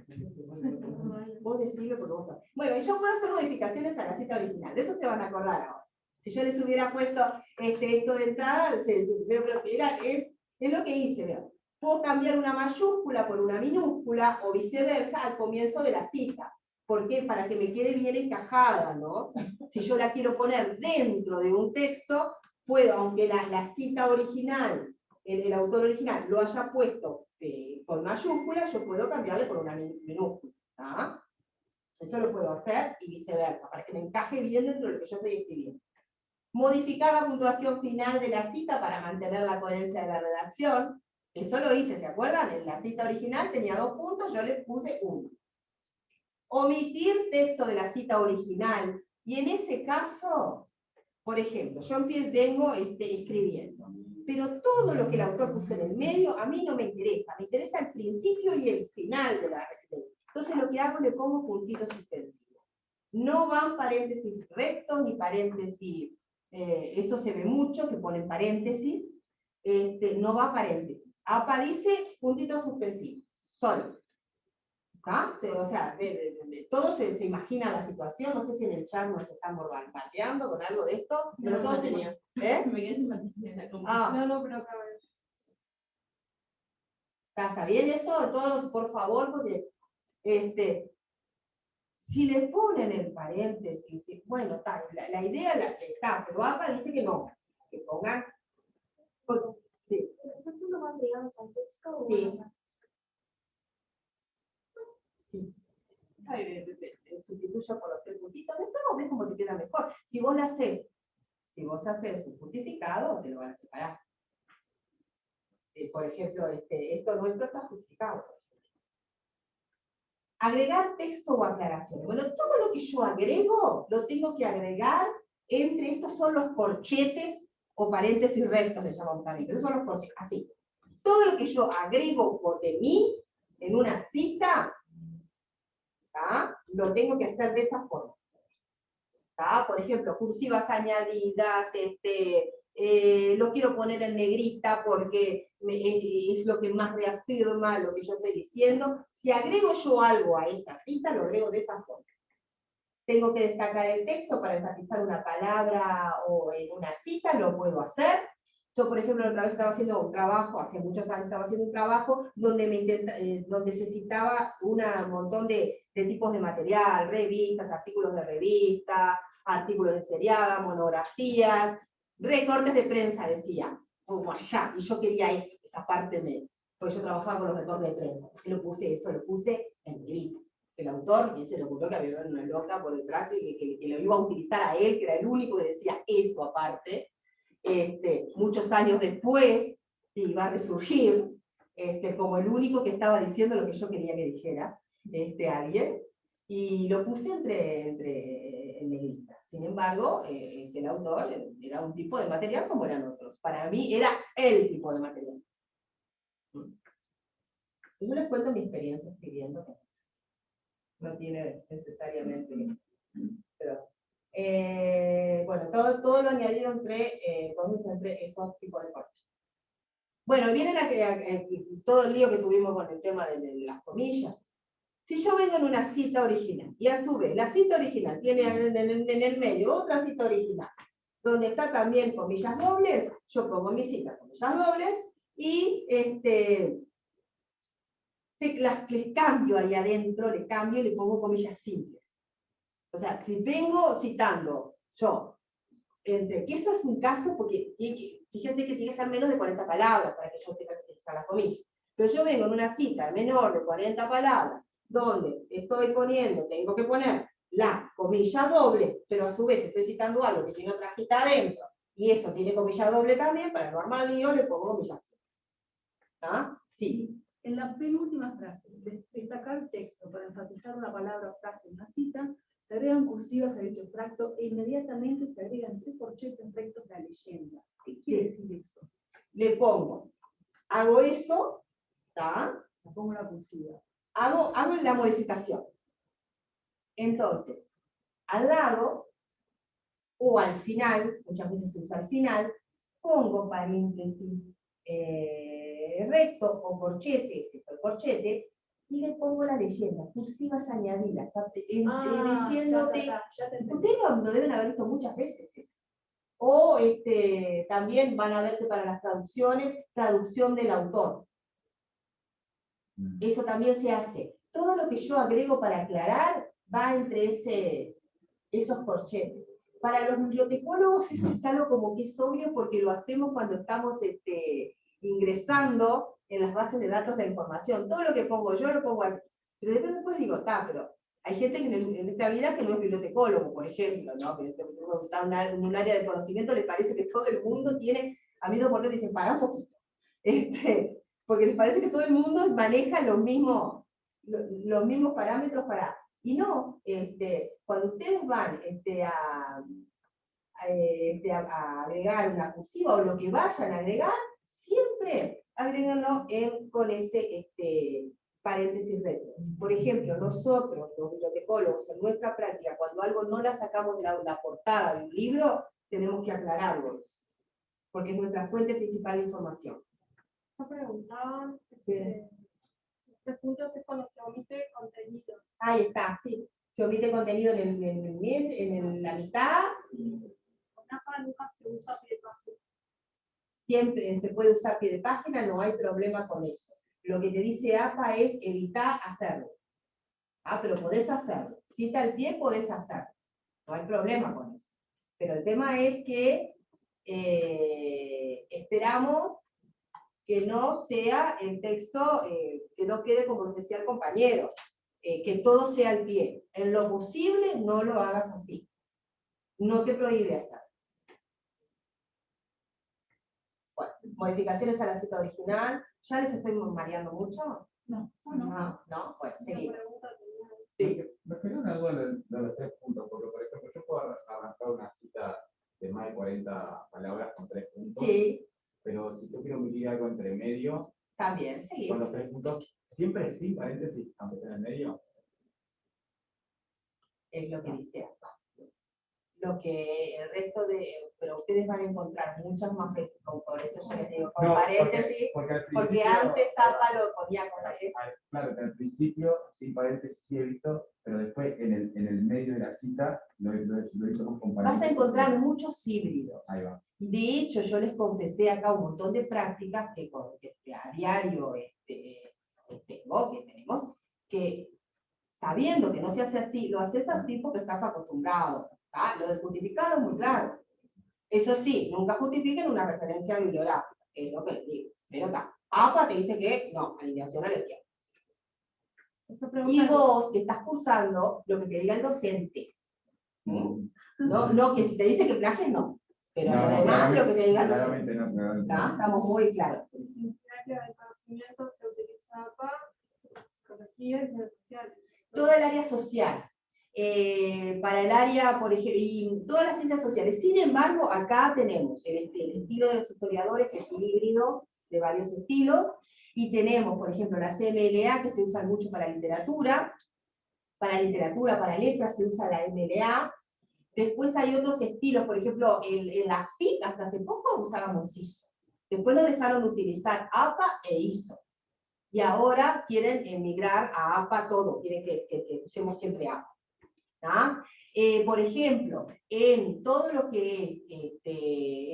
vos decime porque vos sabés. Bueno, y yo puedo hacer modificaciones a la cita original, de eso se van a acordar ahora. Si yo les hubiera puesto esto de entrada, es lo que hice, vean. Puedo cambiar una mayúscula por una minúscula o viceversa al comienzo de la cita. ¿Por qué? Para que me quede bien encajada, ¿no? Si yo la quiero poner dentro de un texto, puedo, aunque la cita original, el autor original lo haya puesto con mayúscula, yo puedo cambiarle por una minúscula. ¿Ah? Eso lo puedo hacer y viceversa, para que me encaje bien dentro de lo que yo estoy escribiendo. Modificar la puntuación final de la cita para mantener la coherencia de la redacción. Eso lo hice, ¿se acuerdan? En la cita original tenía 2 puntos, yo le puse 1. Omitir texto de la cita original. Y en ese caso, por ejemplo, yo vengo escribiendo, pero todo lo que el autor puso en el medio a mí no me interesa el principio y el final de la referencia. Entonces lo que hago, le pongo puntitos suspensivos. No van paréntesis rectos ni paréntesis, eso se ve mucho, que ponen paréntesis, no va paréntesis. APA dice puntitos suspensivos, solo. ¿Ah? O sea, todos se imagina la situación, no sé si en el chat nos están bombardeando con algo de esto, pero todos tenía. ¿eh? Me quedé sin batería. No, pero acá ¿Está bien eso? Todos, por favor, porque si le ponen el paréntesis, bueno, la idea está, pero APA dice que no, que pongan, sí. ¿No van ligados al texto? Sí. Sustituyo por los 3 puntitos, después vos ves cómo te queda mejor. Si vos haces un justificado, te lo van a separar. Por ejemplo, esto nuestro está justificado. Agregar texto o aclaraciones. Bueno, todo lo que yo agrego, lo tengo que agregar entre, estos son los corchetes o paréntesis rectos, le llamamos también, pero esos son los corchetes, así. Todo lo que yo agrego por de mí, en una cita, ¿tá? Lo tengo que hacer de esa forma. ¿Tá? Por ejemplo, cursivas añadidas, lo quiero poner en negrita porque es lo que más reafirma lo que yo estoy diciendo. Si agrego yo algo a esa cita, lo agrego de esa forma. Tengo que destacar el texto para enfatizar una palabra o en una cita, lo puedo hacer. Yo, por ejemplo, otra vez estaba haciendo un trabajo, hace muchos años estaba haciendo un trabajo donde donde se citaba un montón de tipos de material, revistas, artículos de revista, artículos de seriada, monografías, recortes de prensa, decía, como allá, y yo quería eso, esa parte pues yo trabajaba con los recortes de prensa, entonces lo puse en negrita. El autor, y se le ocurrió que había una loca por detrás que lo iba a utilizar a él, que era el único que decía eso aparte. Muchos años después iba a resurgir como el único que estaba diciendo lo que yo quería que dijera alguien, y lo puse en negrita. Sin embargo, el autor era un tipo de material como eran otros. Para mí era el tipo de material. Yo les cuento mi experiencia escribiendo. No tiene necesariamente... Pero, bueno, todo lo añadido entonces entre esos tipos de cortes. Bueno, vienen todo el lío que tuvimos con el tema de las comillas. Si yo vengo en una cita original, y a su vez la cita original tiene en el medio otra cita original, donde está también comillas dobles, yo pongo mi cita comillas dobles, y les cambio ahí adentro, le cambio y le pongo comillas simples. O sea, si vengo citando yo, que eso es un caso, porque fíjense que tiene que ser menos de 40 palabras para que yo tenga que utilizar la comilla. Pero yo vengo en una cita menor de 40 palabras, donde estoy tengo que poner la comilla doble, pero a su vez estoy citando algo que tiene otra cita adentro, y eso tiene comilla doble también, para no armar lío le pongo comilla simple. ¿Ah? Sí. En la penúltima frase, destacar el texto para enfatizar una palabra o frase en una cita, se agregan cursivas a dicho extracto e inmediatamente se agregan 3 corchetes rectos de la leyenda. ¿Qué quiere decir eso? Le pongo, hago eso, ¿tá? Le pongo la cursiva. Hago la modificación. Entonces, al lado, o al final, muchas veces se usa al final, pongo paréntesis recto o corchete, si es el corchete, y le pongo la leyenda, cursivas añadidas, Ah, diciéndote, ya te entendí. ustedes lo deben haber visto muchas veces eso. O también van a ver que para las traducciones, traducción del autor. Eso también se hace. Todo lo que yo agrego para aclarar va entre esos corchetes. Para los bibliotecólogos eso es algo como que es obvio porque lo hacemos cuando estamos ingresando en las bases de datos de información. Todo lo que pongo yo lo pongo así. Pero después digo, pero hay gente que en esta vida que no es bibliotecólogo, por ejemplo, ¿no? Que está en un área de conocimiento, le parece que todo el mundo tiene, a mí dos por tres dicen, para un poquito. Porque les parece que todo el mundo maneja los mismos parámetros para... Y no, cuando ustedes van a agregar una cursiva o lo que vayan a agregar, siempre agréganlo con ese paréntesis retro. Por ejemplo, nosotros, los bibliotecólogos, en nuestra práctica, cuando algo no la sacamos de la portada de un libro, tenemos que aclararlo, porque es nuestra fuente principal de información. Me preguntaban, Sí. 3 puntos es cuando se omite contenido. Ahí está, sí. Se omite contenido en la mitad. Con APA nunca se usa pie de página. Siempre se puede usar pie de página, no hay problema con eso. Lo que te dice APA es evitar hacerlo. Pero podés hacerlo. Cita al pie, podés hacerlo. No hay problema con eso. Pero el tema es que esperamos que no sea el texto, que no quede como nos decía el compañero, que todo sea al pie. En lo posible, no lo hagas así. No te prohíbe hacerlo. Bueno, modificaciones a la cita original. ¿Ya les estoy mareando mucho? No. No, bueno, seguimos. Sí. Me quedó una duda de los 3 puntos, porque por ejemplo yo puedo arrancar una cita de más de 40 palabras con 3 puntos, Sí. Pero si yo quiero omitir algo entre medio, También, seguimos. con los 3 puntos, siempre sin paréntesis, aunque esté en el medio. Es lo que dice acá. Lo que el resto pero ustedes van a encontrar muchas más veces, por eso yo les digo, con No, paréntesis, porque antes APA lo ponía con paréntesis. Claro, que al principio sin paréntesis sí he visto, pero después en el medio de la cita lo he visto con paréntesis. Vas a encontrar muchos híbridos. Ahí va. Y de hecho yo les confesé acá un montón de prácticas que a diario tenemos, que sabiendo que no se hace así, lo haces así porque estás acostumbrado. Lo del justificado es muy claro. Eso sí, nunca justifiquen una referencia bibliográfica, que es lo que les digo. Pero APA te dice que no, alineación a la izquierda. Y vos que estás cursando lo que te diga el docente. No, que si te dice que plagies, no. Pero además lo que te diga el docente. Estamos muy claros. En terapia del conocimiento se utiliza APA, psicología y ciencias sociales. Todo el área social. Para el área, por ejemplo, y todas las ciencias sociales. Sin embargo, acá tenemos el estilo de los historiadores, que es un híbrido de varios estilos, y tenemos, por ejemplo, la CMLA, que se usa mucho para literatura, para letras se usa la MLA. Después hay otros estilos, por ejemplo, en la FIC, hasta hace poco usábamos ISO. Después nos dejaron utilizar APA e ISO. Y ahora quieren emigrar a APA todo, quieren que usemos siempre APA. Por ejemplo, en todo lo que es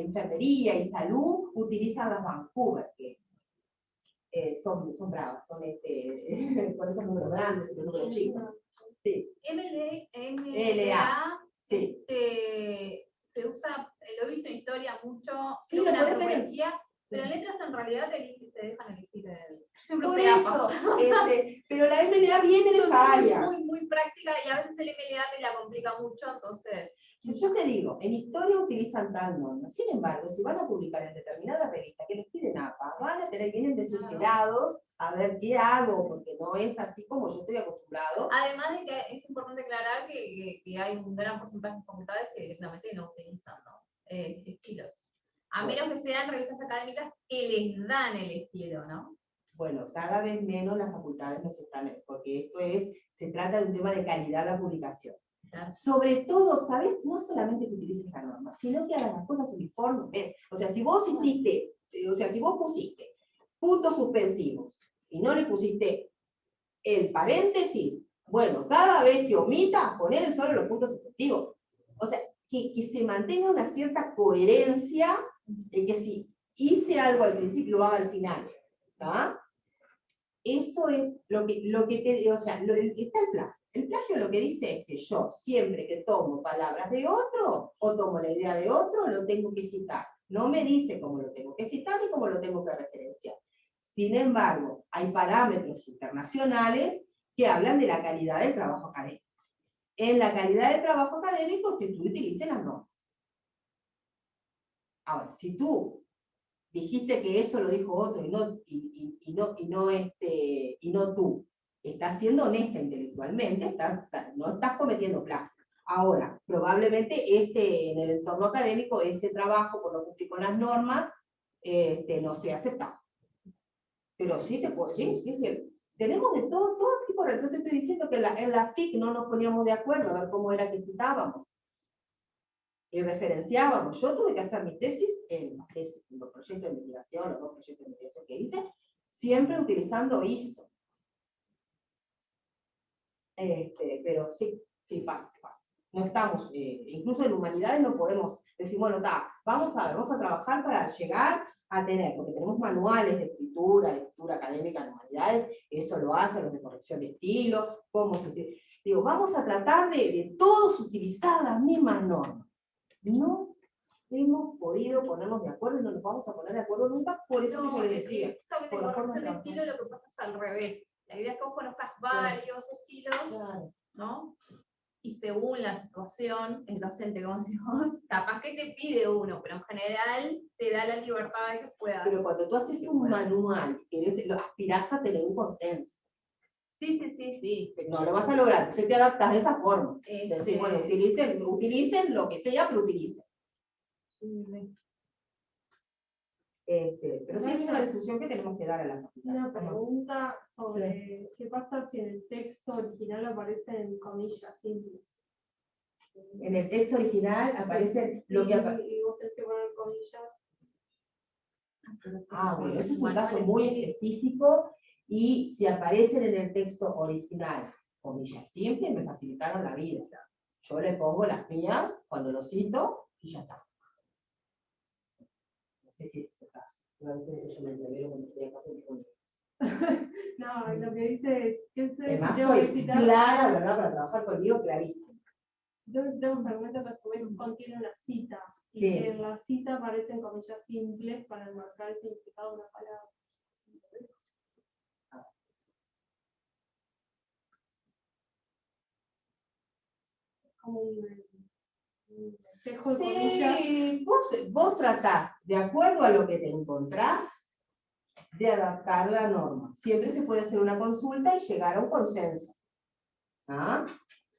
enfermería y salud, utilizan las Vancouver, que son bravas, son con esos números grandes y los números chicos. Sí. MLA, sí. Se usa, lo he visto en historia mucho, Sí, es lo una podés ver. antropología, pero en letras en realidad te dejan elegir siempre Por usé eso, APA. pero la MLA viene de esa área. Muy práctica y a veces el MLA me la complica mucho, entonces... Yo te digo, en historia utilizan tal norma. Sin embargo, si van a publicar en determinada revista que les piden APA, van a tener bien desesperados a ver qué hago, porque no es así como yo estoy acostumbrado. Además de que es importante aclarar que hay un gran porcentaje de facultades que directamente no utilizan, ¿no? Estilos. A menos que sean revistas académicas que les dan el estilo, ¿no? Bueno, cada vez menos las facultades nos están, porque se trata de un tema de calidad de la publicación. Claro. Sobre todo, ¿sabes? No solamente que utilices la norma, sino que hagas las cosas uniformes. O sea, si vos pusiste puntos suspensivos y no le pusiste el paréntesis, bueno, cada vez que omitas, poner solo los puntos suspensivos. O sea, que se mantenga una cierta coherencia de que si hice algo al principio, lo haga al final. ¿Tá? Eso es lo que te, o sea, está el plagio. El plagio lo que dice es que yo, siempre que tomo palabras de otro, o tomo la idea de otro, lo tengo que citar. No me dice cómo lo tengo que citar ni cómo lo tengo que referenciar. Sin embargo, hay parámetros internacionales que hablan de la calidad del trabajo académico. En la calidad del trabajo académico que tú utilices las normas. Ahora, si tú dijiste que eso lo dijo otro y no tú, estás siendo honesta intelectualmente, no estás cometiendo plagio. Ahora, probablemente en el entorno académico, ese trabajo, por no cumplir con las normas, no sea aceptado. Pero sí, tenemos de todo tipo. Yo te estoy diciendo que en la FIC no nos poníamos de acuerdo a ver cómo era que citábamos y referenciábamos. Yo tuve que hacer mi tesis en los proyectos de investigación, los 2 proyectos de investigación que hice, siempre utilizando ISO. Pero sí, pasa. No estamos, incluso en humanidades no podemos decir, bueno, vamos a trabajar para llegar a tener, porque tenemos manuales de escritura, lectura académica en humanidades, eso lo hacen los de corrección de estilo, digo, vamos a tratar de todos utilizar las mismas normas. No hemos podido ponernos de acuerdo y no nos vamos a poner de acuerdo nunca, por eso que yo les decía. Justamente por con la forma corrección de de estilo lo que pasa es al revés. La idea es que vos conozcas varios estilos, Claro. ¿no? Y según la situación, el docente, como decimos, capaz que te pide uno, pero en general te da la libertad de que puedas. Pero cuando tú haces un manual, lo aspirás a tener un consenso. Sí. No lo vas a lograr, entonces te adaptas de esa forma. Es decir, bueno, utilicen lo que sea, pero utilicen. Pero sí es una discusión que tenemos que dar a la facultad. Una pregunta sobre qué pasa si en el texto original aparecen comillas simples. En el texto original aparece lo que y vos tenés que poner comillas. bueno, eso es un caso muy específico, y si aparecen en el texto original comillas simples, me facilitaron la vida. Yo le pongo las mías cuando lo cito y ya está. No sé si es este caso. A veces yo me entrevero cuando estoy acá con No, lo que dice es que además tengo que soy citar. clara, ¿verdad? Para trabajar conmigo, clarísimo. Tengo que citar un fragmento que a su vez contiene una cita. Y Sí. que en la cita aparecen comillas simples para enmarcar el significado de una palabra. Como un espejo de comillas. Sí, vos tratás, de acuerdo a lo que te encontrás, de adaptar la norma. Siempre se puede hacer una consulta y llegar a un consenso. ¿Ah?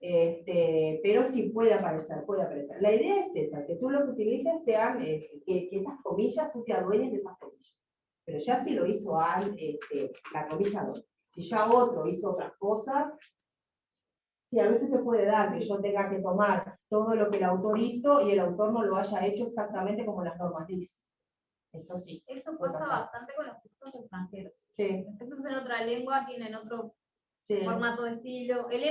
Pero sí puede aparecer. La idea es esa, que tú lo que utilices sean, que esas comillas, tú te adueñes de esas comillas. Pero ya si lo hizo la comilla 2, si ya otro hizo otras cosas, sí, a veces se puede dar que yo tenga que tomar todo lo que el autor hizo y el autor no lo haya hecho exactamente como las normas dicen. Eso sí. Eso puede pasa pasar. bastante con los textos extranjeros. Sí. Los textos en otra lengua tienen otro Sí. formato de estilo. El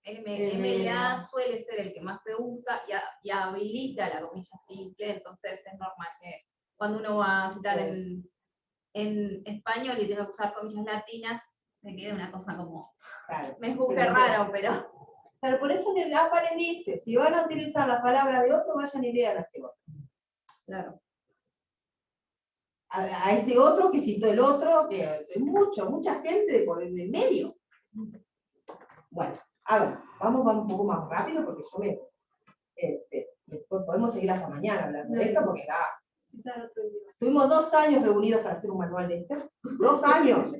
MLA suele ser el que más se usa y habilita la comilla simple, entonces es normal que cuando uno va a citar en español y tenga que usar comillas latinas, se quede una cosa como, Claro. me busque raro, pero... Claro, por eso Apare dice, si van a utilizar la palabra de otro, vayan y lean hacia otro. Claro. A ese otro que citó el otro, que es mucha gente por el medio. Bueno, a ver, vamos un poco más rápido porque yo después podemos seguir hasta mañana hablando de esto porque tuvimos 2 años reunidos para hacer un manual de esto. 2 años.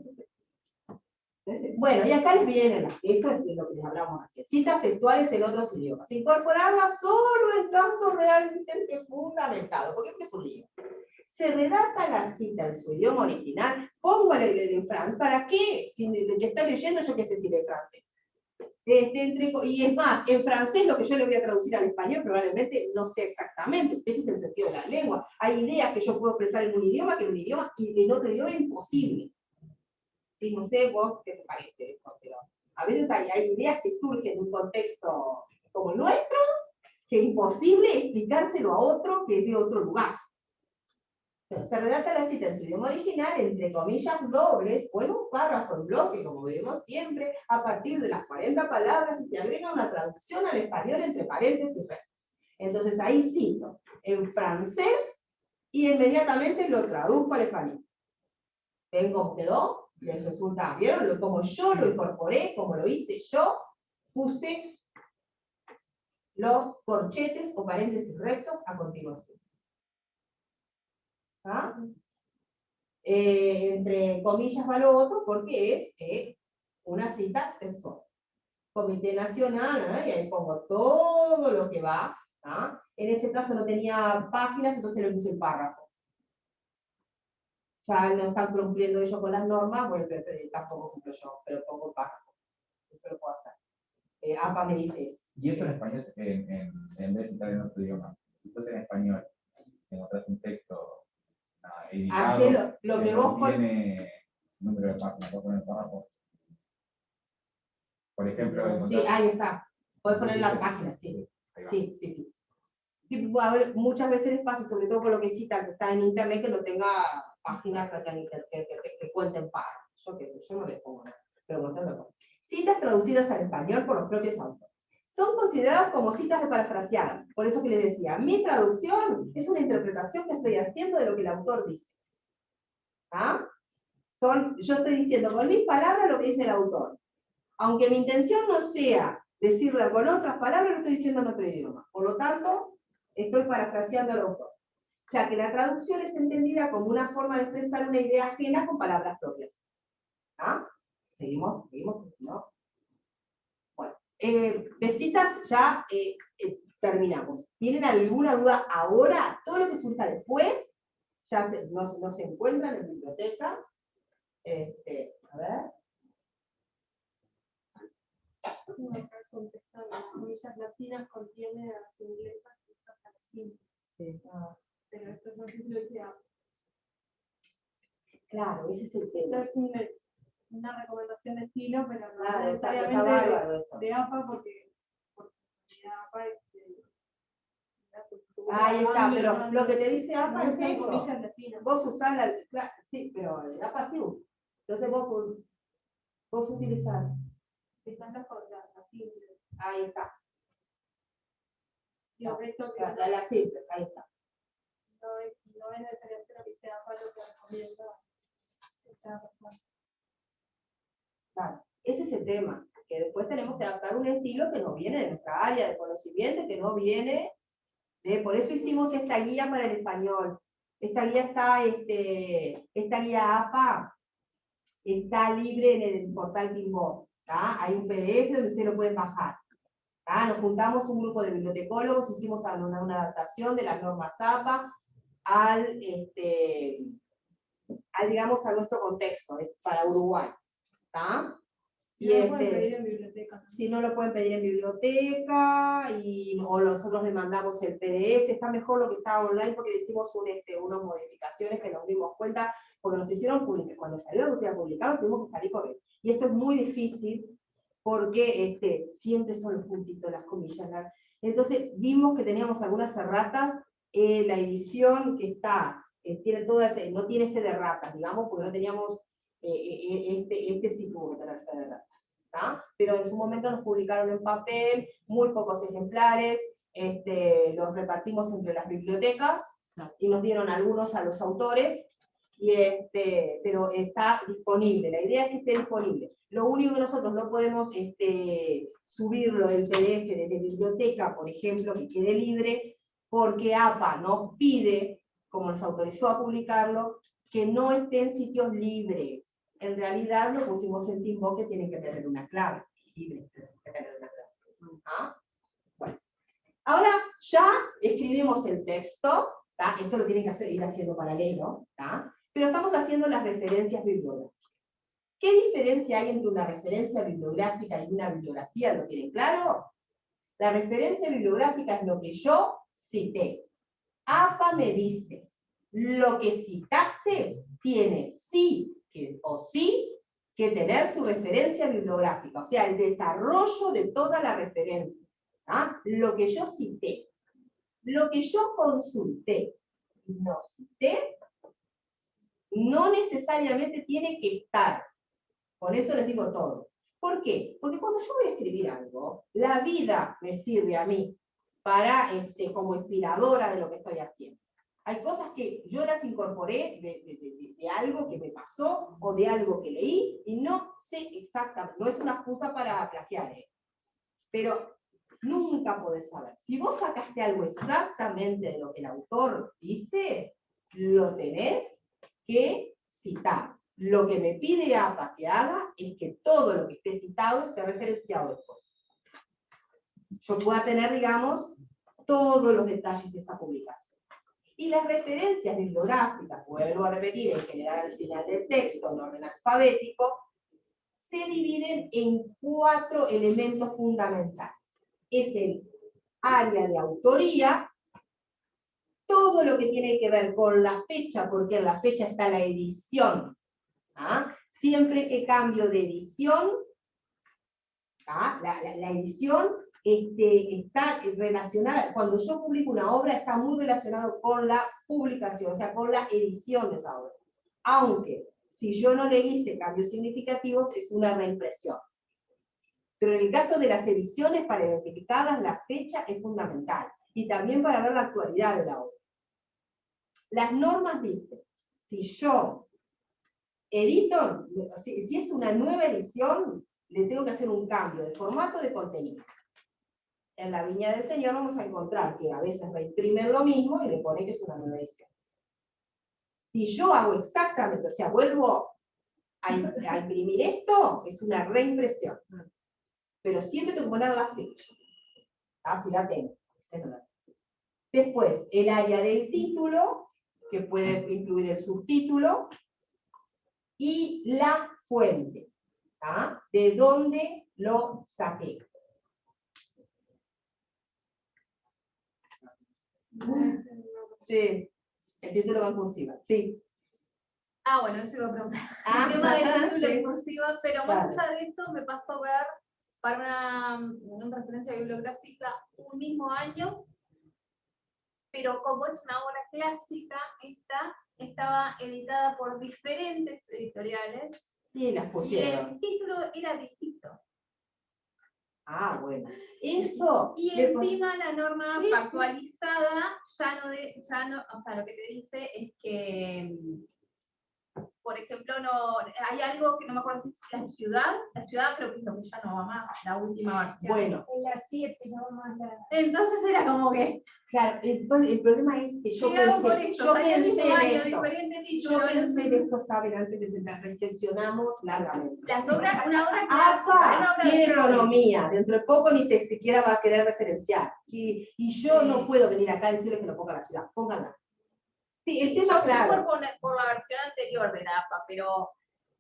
Bueno, y acá les vienen, eso es lo que les hablamos así. Citas textuales en otros idiomas. Incorporarlas solo en casos realmente fundamentado, porque es un lío. Se redacta la cita en su idioma original, pongo en francés, ¿para qué? Si el que está leyendo, yo qué sé si lee francés. Y es más, en francés lo que yo le voy a traducir al español probablemente no sea exactamente, ese es el sentido de la lengua. Hay ideas que yo puedo expresar en un idioma que en un idioma y en otro idioma es imposible. Sí, no sé vos qué te parece eso, pero a veces hay ideas que surgen en un contexto como el nuestro, que es imposible explicárselo a otro que es de otro lugar. Entonces, se redacta la cita en su idioma original, entre comillas dobles, o en un párrafo en bloque, como vemos siempre, a partir de las 40 palabras, y se agrega una traducción al español entre paréntesis y restos. Entonces ahí cito en francés, y inmediatamente lo traduzco al español. ¿Ven cómo quedó? ¿Les resulta? ¿Vieron? Como yo lo incorporé, como lo hice yo, puse los corchetes o paréntesis rectos a continuación. ¿Ah? Entre comillas va lo otro porque es una cita textual. Comité Nacional, y ahí pongo todo lo que va. ¿Ah? En ese caso no tenía páginas, entonces le puse el párrafo. Ya no están cumpliendo ellos con las normas, bueno, pero tampoco cumplo yo, pero pongo el párrafo. Eso lo puedo hacer. APA me dice eso. Y eso en español, en vez de citar en otro idioma, si estás en español, encontrás un texto editado, Hace lo que vos tiene número de páginas, vos poner párrafo. Por ejemplo, sí, ahí está. Puedes poner las páginas, sí. Sí, sí, sí. Sí, a ver, muchas veces les pasa, sobre todo por lo que citan, que está en internet, que no tenga páginas que cuenten párrafos. Yo qué sé, yo no les pongo nada. Pero bueno, citas traducidas al español por los propios autores. Son consideradas como citas de parafraseadas. Por eso que les decía, mi traducción es una interpretación que estoy haciendo de lo que el autor dice. ¿Ah? Yo estoy diciendo con mis palabras lo que dice el autor. Aunque mi intención no sea decirlo con otras palabras, lo estoy diciendo en otro idioma. Por lo tanto, estoy parafraseando al autor. Ya que la traducción es entendida como una forma de expresar una idea ajena con palabras propias. ¿Ah? Seguimos, porque si no. Bueno, de citas ya terminamos. ¿Tienen alguna duda ahora? Todo lo que surja después ya no se encuentra en la biblioteca. A ver. Las comillas latinas contiene a las inglesas y a las simples. Sí. Pero esto no sé si lo decía. Claro, ese es el tema. Esto es una recomendación de estilo, pero no Claro, necesariamente de APA, porque APA es ahí está, pero lo que te dice APA no es usan eso. comillas latinas. Vos usás sí, pero el APA sí usa. Entonces vos utilizás. Están las simples. Ahí está. Y el resto que La simple, ahí está. no es necesariamente lo que sea APA lo que recomienda esta persona. Claro, ese es el tema, que después tenemos que adaptar un estilo que no viene de nuestra área de conocimiento, que no viene de, por eso hicimos esta guía para el español. Esta guía está, esta guía APA está libre en el portal Kimball. Hay un PDF donde ustedes lo pueden bajar. Nos juntamos un grupo de bibliotecólogos, hicimos una adaptación de las normas APA digamos, a nuestro contexto, es para Uruguay. Si no lo pueden pedir en biblioteca. Si no lo pueden pedir en biblioteca, o nosotros le mandamos el PDF, está mejor lo que está online porque hicimos unas modificaciones que nos dimos cuenta, porque nos hicieron publicar, cuando salió la publicado tuvimos que salir corriendo. Y esto es muy difícil porque siempre son los puntitos, las comillas. Entonces vimos que teníamos algunas erratas, la edición que está, tiene todas, no tiene fe de ratas, digamos, porque no teníamos sí tuvo que tener fe de ratas. Pero en su momento nos publicaron en papel, muy pocos ejemplares, los repartimos entre las bibliotecas y nos dieron algunos a los autores, pero está disponible, la idea es que esté disponible. Lo único que nosotros no podemos subirlo el PDF desde biblioteca, por ejemplo, que quede libre, porque APA nos pide, como nos autorizó a publicarlo, que no esté en sitios libres. En realidad lo pusimos en Timbo, que tiene que tener una clave. Libre, tiene que tener una clave. Bueno. Ahora ya escribimos el texto, esto lo tienen que ir haciendo paralelo, pero estamos haciendo las referencias bibliográficas. ¿Qué diferencia hay entre una referencia bibliográfica y una bibliografía? ¿Lo tienen claro? La referencia bibliográfica es lo que yo cité. APA me dice, lo que citaste tiene sí o sí que tener su referencia bibliográfica, o sea, el desarrollo de toda la referencia. ¿Ah? Lo que yo cité, lo que yo consulté, no cité, no necesariamente tiene que estar. Con eso les digo todo. ¿Por qué? Porque cuando yo voy a escribir algo, la vida me sirve a mí para, como inspiradora de lo que estoy haciendo. Hay cosas que yo las incorporé de algo que me pasó o de algo que leí y no sé exactamente, no es una excusa para plagiar, pero nunca podés saber. Si vos sacaste algo exactamente de lo que el autor dice, lo tenés que citar. Lo que me pide APA que haga es que todo lo que esté citado esté referenciado después. Yo pueda tener, digamos, todos los detalles de esa publicación. Y las referencias bibliográficas, vuelvo a repetir, en general al final del texto, en orden alfabético, se dividen en 4 elementos fundamentales. Es el área de autoría, todo lo que tiene que ver con la fecha, porque en la fecha está la edición. ¿Ah? Siempre que cambio de edición, ¿ah? la edición está relacionada, cuando yo publico una obra, está muy relacionado con la publicación, o sea, con la edición de esa obra. Aunque, si yo no le hice cambios significativos, es una reimpresión. Pero en el caso de las ediciones, para identificarlas, la fecha es fundamental. Y también para ver la actualidad de la obra. Las normas dicen, si yo edito, si es una nueva edición, le tengo que hacer un cambio de formato de contenido. En la Viña del Señor vamos a encontrar que a veces reimprimen lo mismo y le ponen que es una nueva edición. Si yo hago exactamente, o sea, vuelvo a imprimir esto, es una reimpresión. Pero siempre tengo que poner la fecha. Así la tengo. Después, el área del título, que puede incluir el subtítulo, y la fuente, ¿ah? De dónde lo saqué. Sí, el título va en cursiva, sí. Ah, bueno, eso iba a preguntar. Ah, El tema del título sí. en cursiva, pero Claro. más allá de eso me pasó a ver para una referencia bibliográfica un mismo año, pero como es una obra clásica, esta estaba editada por diferentes editoriales Y las y pusieron. el título era distinto. Ah, bueno. Eso. Y le encima la norma Sí, sí. actualizada ya no, o sea, lo que te dice es que, por ejemplo, no, hay algo que no me acuerdo si es la ciudad creo que es lo que ya no va más, la última versión. Bueno. En las 7 no va más la... Entonces era como que, Claro, el problema es que yo llegado por pensé, esto, yo salía el pensé mismo en año, esto. diferente Yo título. pensé en esto, saben, antes de sentar, reflexionamos largamente. Una obra clásica, APA una obra tiene de Freud. economía, dentro de poco ni siquiera va a querer referenciar. Y yo Sí. no puedo venir acá a decirle que lo ponga la ciudad, pónganla. Sí, el tema Yo claro. por la versión anterior de la APA, pero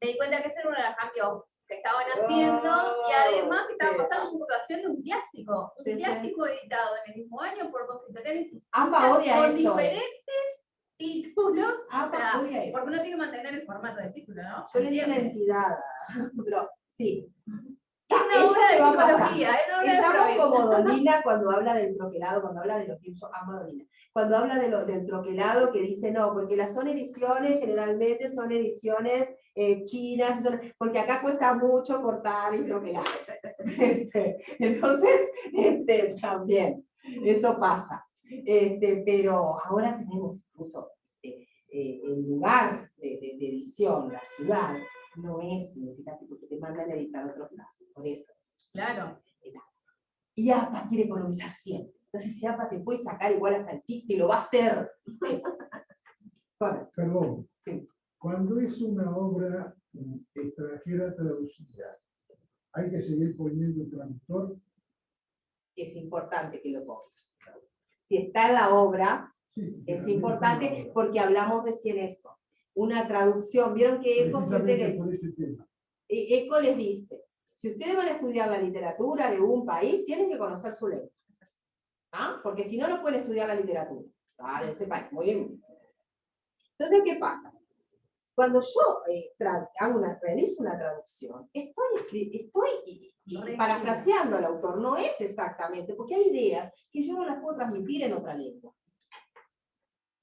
me di cuenta que ese era uno de los cambios que estaban haciendo y además que estaban sí. pasando una situación de un clásico, Sí, sí. clásico editado en el mismo año por 2 editoriales APA odia con eso. diferentes títulos, APA o sea, odia eso. porque uno tiene que mantener el formato de título, ¿no? Yo le di una ¿Entiendes? entidad, pero sí. Es una Eso obra te de va a pasar. psicología, es una obra de Estamos Freud. como Dolina cuando habla del troquelado, cuando habla de los que yo amo a Dolina. Cuando habla del troquelado que dice no, porque las son ediciones, generalmente son ediciones chinas, porque acá cuesta mucho cortar y troquelar. Entonces, también, eso pasa. Pero ahora tenemos incluso el lugar de edición, la ciudad, no es significativo porque te mandan a editar a otros lados, por eso. Claro. Y APA quiere economizar siempre. Entonces, si APA te puede sacar igual hasta el TIC, te lo va a hacer. Bueno, Perdón. Sí. Cuando es una obra extranjera traducida, ¿hay que seguir poniendo el traductor? es importante que lo pongas. Si está en la obra, Sí, es importante porque hablamos recién eso. Una traducción, vieron que ECO siempre precisamente por ese tema. ECO les dice, si ustedes van a estudiar la literatura de un país, tienen que conocer su lengua. ¿Ah? Porque si no, no pueden estudiar la literatura de ese país. Muy bien. Entonces, ¿qué pasa? cuando yo realizo una traducción, estoy parafraseando al autor, no es exactamente, porque hay ideas que yo no las puedo transmitir en otra lengua.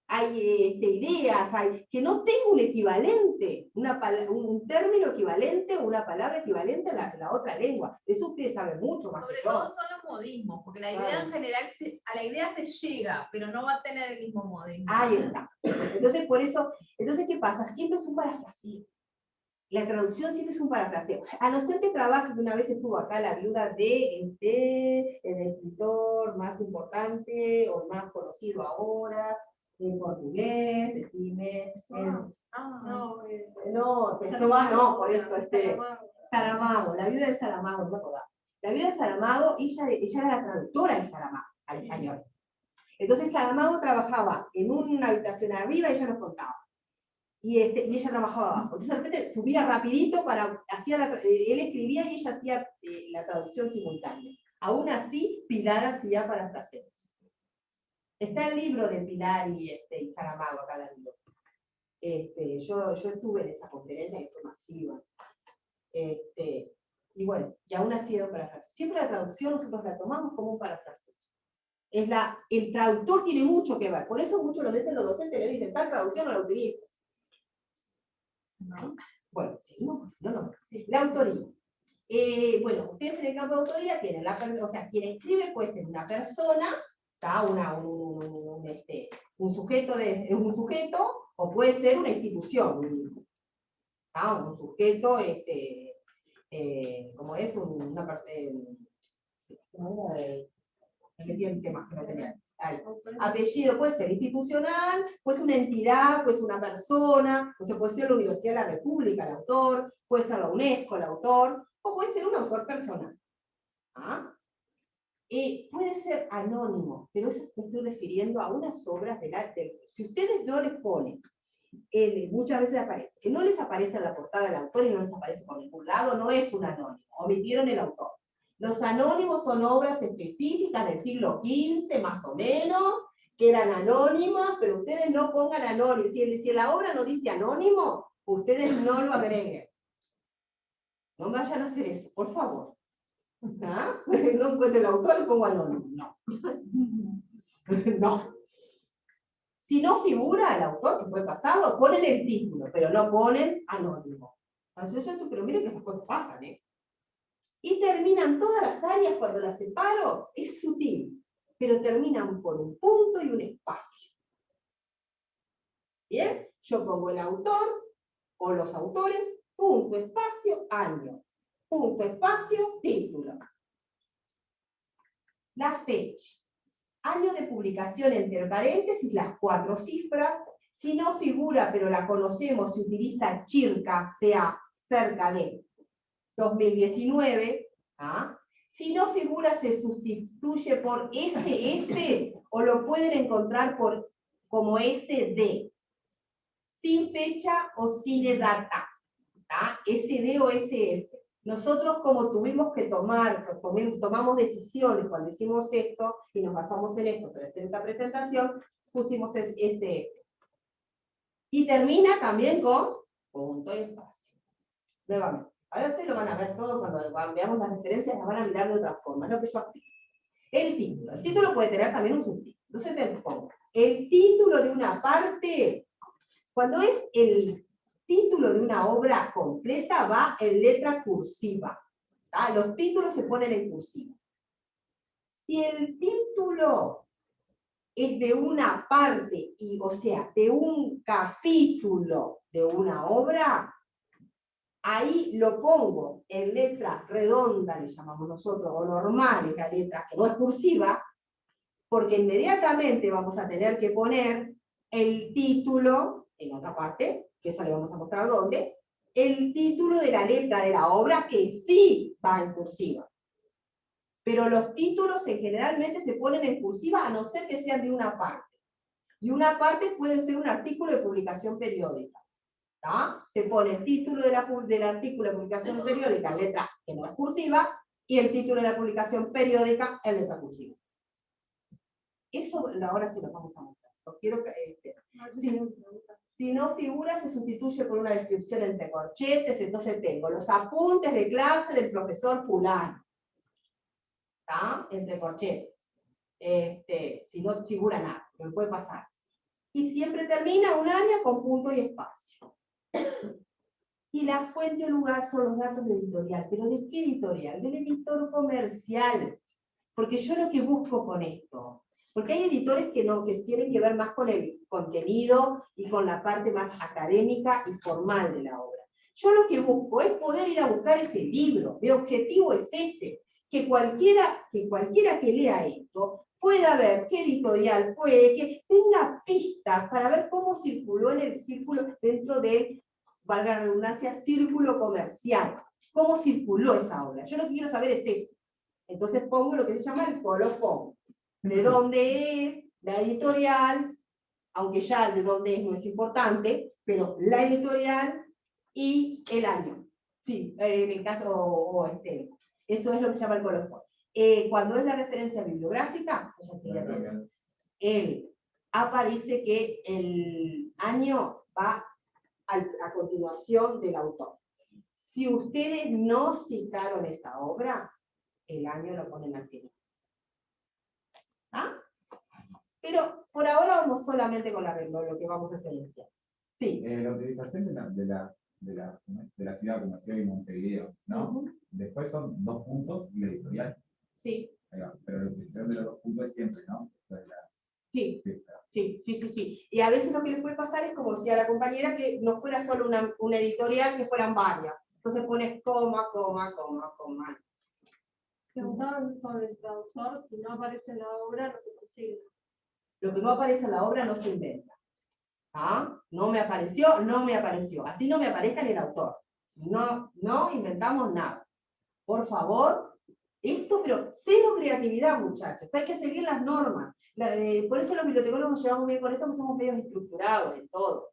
Hay ideas, que no tengo un equivalente, un término equivalente o una palabra equivalente a la otra lengua. Eso ustedes saben mucho más Sobre que yo. todo son los modismos, porque la idea en general, a la idea se llega, pero no va a tener el mismo modismo. Ahí está. Entonces, por eso, ¿qué pasa? Siempre es un parafraseo. La traducción siempre es un parafraseo. A no ser que trabaje, que una vez estuvo acá la viuda de el escritor más importante o más conocido ahora, en portugués, decime. No, Pessoa no, por eso, Saramago, la viuda de Saramago, no me acordaba. La viuda de Saramago, ella era la traductora de Saramago al español. Entonces Saramago trabajaba en una habitación arriba y ella nos contaba. Y ella trabajaba abajo. Entonces de repente subía rapidito, él escribía y ella hacía la traducción simultánea. Aún así, Pilar hacía parafraseos. Está el libro de Pilar y Saramago acá en el libro. Yo estuve en esa conferencia que fue masiva. Y bueno, y aún así era un parafraseo. Siempre la traducción nosotros la tomamos como un parafraseo. El traductor tiene mucho que ver. Por eso muchas veces los docentes le dicen, tal traducción no la utilices. ¿No? Bueno, seguimos, no. La autoría. Bueno, ustedes en el campo de autoría tienen quien escribe puede ser una persona, un sujeto, o puede ser una institución, un sujeto, como es una persona, me metí en temas que no tenía. Apellido puede ser institucional, puede ser una entidad, puede ser una persona, o sea, puede ser la Universidad de la República, el autor, puede ser la UNESCO, el autor, o puede ser un autor personal. Puede ser anónimo, pero eso me estoy refiriendo a unas obras si ustedes no les ponen, muchas veces aparece, que no les aparece en la portada del autor y no les aparece por ningún lado, no es un anónimo, omitieron el autor. Los anónimos son obras específicas del siglo XV, más o menos, que eran anónimas, pero ustedes no pongan anónimo. Si la obra no dice anónimo, ustedes no lo agreguen. No vayan a hacer eso, por favor. No encuentro el autor y pongo anónimo. No. No. Si no figura el autor, que puede pasarlo, ponen el título, pero no ponen anónimo. Pero miren que estas cosas pasan, ¿eh? Y terminan todas las áreas, cuando las separo, es sutil, pero terminan por un punto y un espacio. ¿Bien? Yo pongo el autor, o los autores, punto, espacio, año. Punto, espacio, título. La fecha. Año de publicación entre paréntesis, las 4 cifras. Si no figura, pero la conocemos, se utiliza circa, sea cerca de 2019, Si no figura, se sustituye por SF o lo pueden encontrar como SD, sin fecha o sin data, SD o SF. Nosotros, como tuvimos que tomamos decisiones cuando hicimos esto y nos basamos en esto para hacer esta presentación, pusimos SF. Y termina también con punto y espacio. Nuevamente. Ahora ustedes lo van a ver todo cuando veamos las referencias, las van a mirar de otra forma, es lo que yo aplico. El título puede tener también un subtítulo. Entonces te pongo, el título de una parte, cuando es el título de una obra completa, va en letra cursiva. Los títulos se ponen en cursiva. Si el título es de una parte, o sea, de un capítulo de una obra, ahí lo pongo en letra redonda, le llamamos nosotros, o normal, es la letra que no es cursiva, porque inmediatamente vamos a tener que poner el título, en otra parte, que eso le vamos a mostrar dónde, el título de la letra de la obra que sí va en cursiva. Pero los títulos generalmente se ponen en cursiva a no ser que sean de una parte. Y una parte puede ser un artículo de publicación periódica. Se pone el título del artículo de publicación periódica en letra que no es cursiva y el título de la publicación periódica en letra cursiva. Eso ahora sí lo vamos a mostrar. Quiero que, Si no figura, se sustituye por una descripción entre corchetes, entonces tengo los apuntes de clase del profesor fulano. ¿Está? Entre corchetes. Si no figura nada, que puede pasar. Y siempre termina un área con punto y espacio. Y la fuente o lugar son los datos de editorial. ¿Pero de qué editorial? Del editor comercial. Porque yo lo que busco con esto, porque hay editores que tienen que ver más con el contenido y con la parte más académica y formal de la obra. Yo lo que busco es poder ir a buscar ese libro. Mi objetivo es ese, que cualquiera que lea esto pueda ver qué editorial fue, que tenga pistas para ver cómo circuló en el círculo, dentro del, valga la redundancia, círculo comercial. Cómo circuló esa obra. Yo lo que quiero saber es eso. Entonces pongo lo que se llama el colofón. De dónde es, la editorial, aunque ya de dónde es no es importante, pero la editorial y el año. Sí, en el caso, eso es lo que se llama el colofón. Cuando es la referencia bibliográfica, aparece que el año va a continuación del autor. Si ustedes no citaron esa obra, el año lo ponen al final. ¿Ah? Pero por ahora vamos solamente con lo que vamos a referenciar. Sí. La utilización de la ciudad comercial y Montevideo, ¿no? Después son 2 puntos y la editorial. Sí. Pero la utilización de los 2 puntos es siempre, ¿no? Sí. Sí. Y a veces lo que les puede pasar es como si a la compañera que no fuera solo una editorial, que fueran varias. Entonces pones coma. Preguntaban sobre el traductor, si no aparece en la obra, no se consigue. Lo que no aparece en la obra no se inventa. ¿Ah? No me apareció, no me apareció. Así no me aparezca en el autor. No inventamos nada. Por favor, pero cero creatividad, muchachos. Hay que seguir las normas. Por eso los bibliotecólogos nos llevamos bien con esto, porque somos medios estructurados en todo.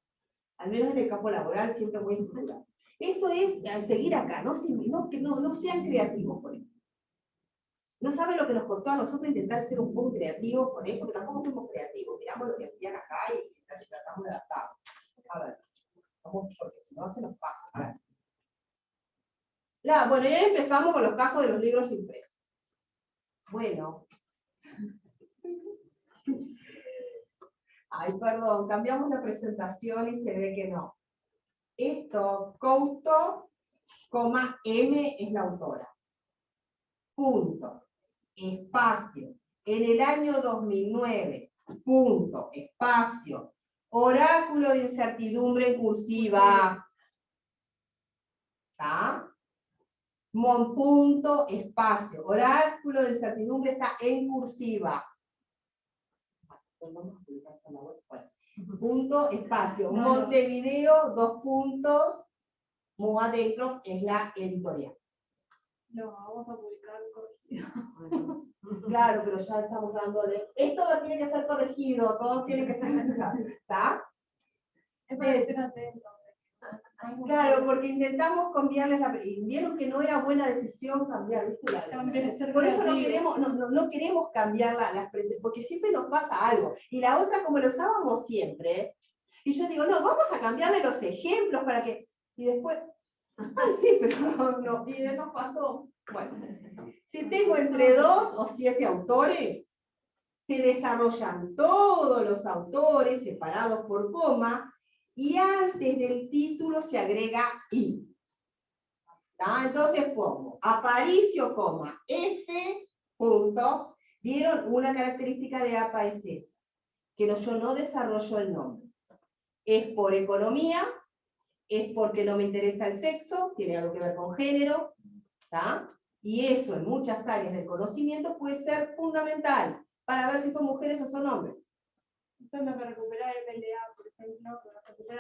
Al menos en el campo laboral siempre muy estructurado. Esto es seguir acá, no sean creativos con esto. No saben lo que nos costó a nosotros intentar ser un poco creativos con esto, que tampoco fuimos creativos. Miramos lo que hacían acá y tratamos de adaptar. A ver, porque si no se nos pasa. A ver. Bueno, ya empezamos con los casos de los libros impresos. Bueno. Ay, perdón, cambiamos la presentación y se ve que no. Esto, Couto, M es la autora. Punto. Espacio. En el año 2009. Punto. Espacio. Oráculo de incertidumbre en cursiva. ¿Está? Punto. Espacio. Oráculo de incertidumbre está en cursiva. Punto. Espacio. Montevideo, 2 puntos. Moadentro es la editorial. No, vamos a publicar corregido. Claro, pero ya estamos dándole. Esto tiene que ser corregido, todo tiene que ser analizado. ¿Está? Es para que estén atentos. Claro, porque intentamos cambiarles y vieron que no era buena decisión cambiar, ¿viste? Por eso no queremos cambiar las presencias, porque siempre nos pasa algo. Y la otra, como lo usábamos siempre, y yo digo, no, vamos a cambiarle los ejemplos para que. Y después. Ay, sí, pero no, y nos pasó. Bueno, si tengo entre 2 o 7 autores, se desarrollan todos los autores separados por coma y antes del título se agrega I. ¿Tá? Entonces pongo Aparicio, F. Punto. ¿Vieron? Una característica de APA es esa, que yo no desarrollo el nombre. Es por economía. Es porque no me interesa el sexo, tiene algo que ver con género, ¿tá? Y eso en muchas áreas del conocimiento puede ser fundamental para ver si son mujeres o son hombres. Eso es para recuperar el PLA, por ejemplo.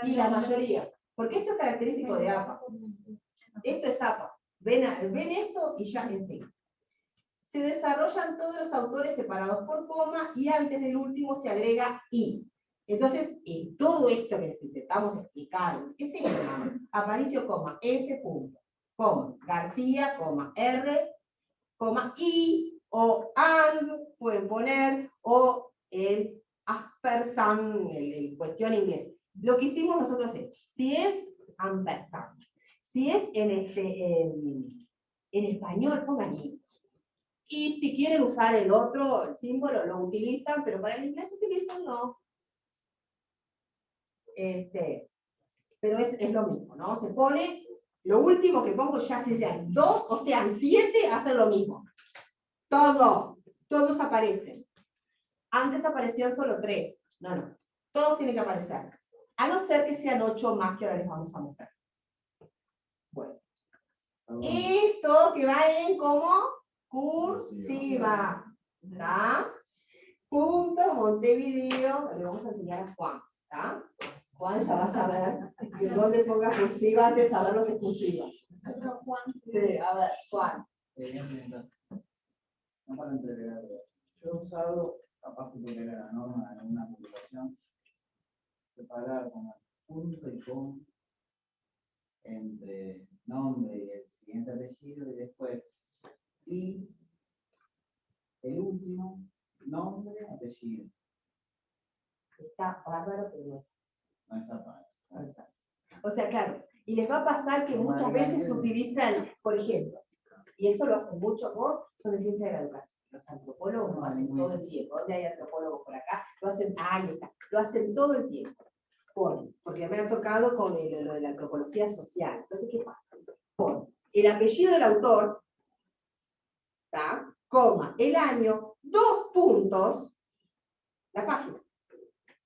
Y la mayoría, porque esto es característico de APA. Esto es APA. Ven esto y ya enseguida. Se desarrollan todos los autores separados por coma y antes del último se agrega I. Entonces, en todo esto que les intentamos explicar, ¿qué se llama? Aparicio, F. Punto, García, R, I, o ANG, pueden poner, o el Aspersan, el cuestión inglés. lo que hicimos nosotros es, si es ampersand, si es en español, pongan i. Y si quieren usar el otro, el símbolo, lo utilizan, pero para el inglés utilizan no. Pero es lo mismo, ¿no? Se pone, lo último que pongo, ya sean 2 o sean 7, hacen lo mismo. Todos aparecen. Antes aparecían solo 3. No. Todos tienen que aparecer. A no ser que sean 8 más que ahora les vamos a mostrar. Bueno. Esto que va en como cursiva. ¿Está? Punto Montevideo. Le vamos a enseñar a Juan. ¿Está? Juan ya va a saber que dónde ponga cursiva antes de saber lo que es cursiva. Sí, a ver, Juan. No para entregar. Yo he usado, capaz que porque era la norma en una publicación, separar con punto y coma entre nombre y el siguiente apellido y después y el último nombre, apellido. Está bárbaro, pero no es. No es aparte. O sea, claro, y les va a pasar que muchas veces se utilizan, por ejemplo, y eso lo hacen muchos, vos son de ciencia de la educación, los antropólogos lo hacen todo el tiempo. ¿Dónde hay antropólogos por acá? Lo hacen, ahí está, lo hacen todo el tiempo. Porque me ha tocado con lo de la antropología social. Entonces, ¿qué pasa? Pon el apellido del autor, ¿está? Coma, el año, 2 puntos, la página.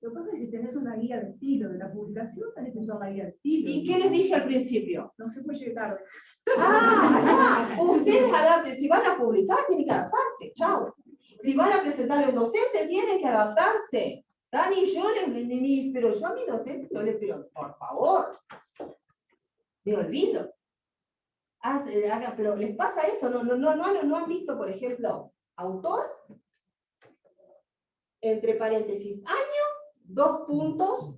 Lo que pasa es que si tenés una guía de estilo de la publicación, tenés que usar la guía de estilo. ¿Y qué les dije al principio? No se puede llegar tarde. Ustedes adapten, si van a publicar, tienen que adaptarse, chao. Si van a presentar a un docente, tienen que adaptarse. Dani, yo pero yo a mi docente no le pido, por favor, me olvido. Pero les pasa eso, no han visto, por ejemplo, autor, entre paréntesis, año, 2 puntos,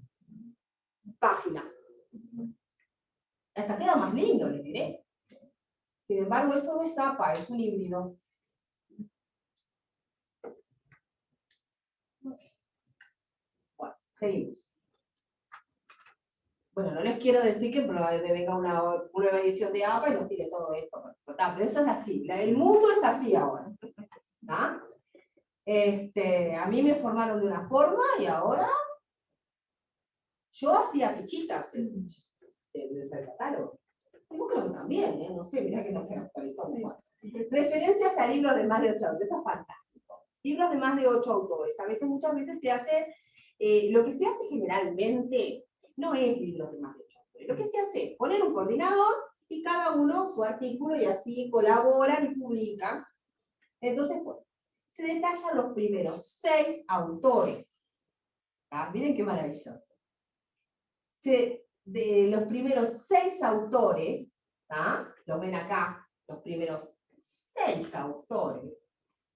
página. Hasta queda más lindo, le diré. Sin embargo, eso no es APA, es un híbrido. Bueno, seguimos. Bueno, no les quiero decir que probablemente venga una nueva edición de APA y nos tire todo esto. Pero eso es así, el mundo es así ahora. ¿Ah? A mí me formaron de una forma y ahora yo hacía fichitas del catálogo. Yo creo que también, no sé, mirá que no se actualizó. Referencias a libros de más de 8 autores, esto es fantástico. Libros de más de 8 autores. Muchas veces se hace, lo que se hace generalmente no es libros de más de 8 autores. Lo que se hace es poner un coordinador y cada uno su artículo y así colaboran y publican. Entonces, bueno, se detallan los primeros 6 autores. ¿Ah? Miren qué maravilloso. De los primeros 6 autores, ¿ah? Lo ven acá, los primeros 6 autores,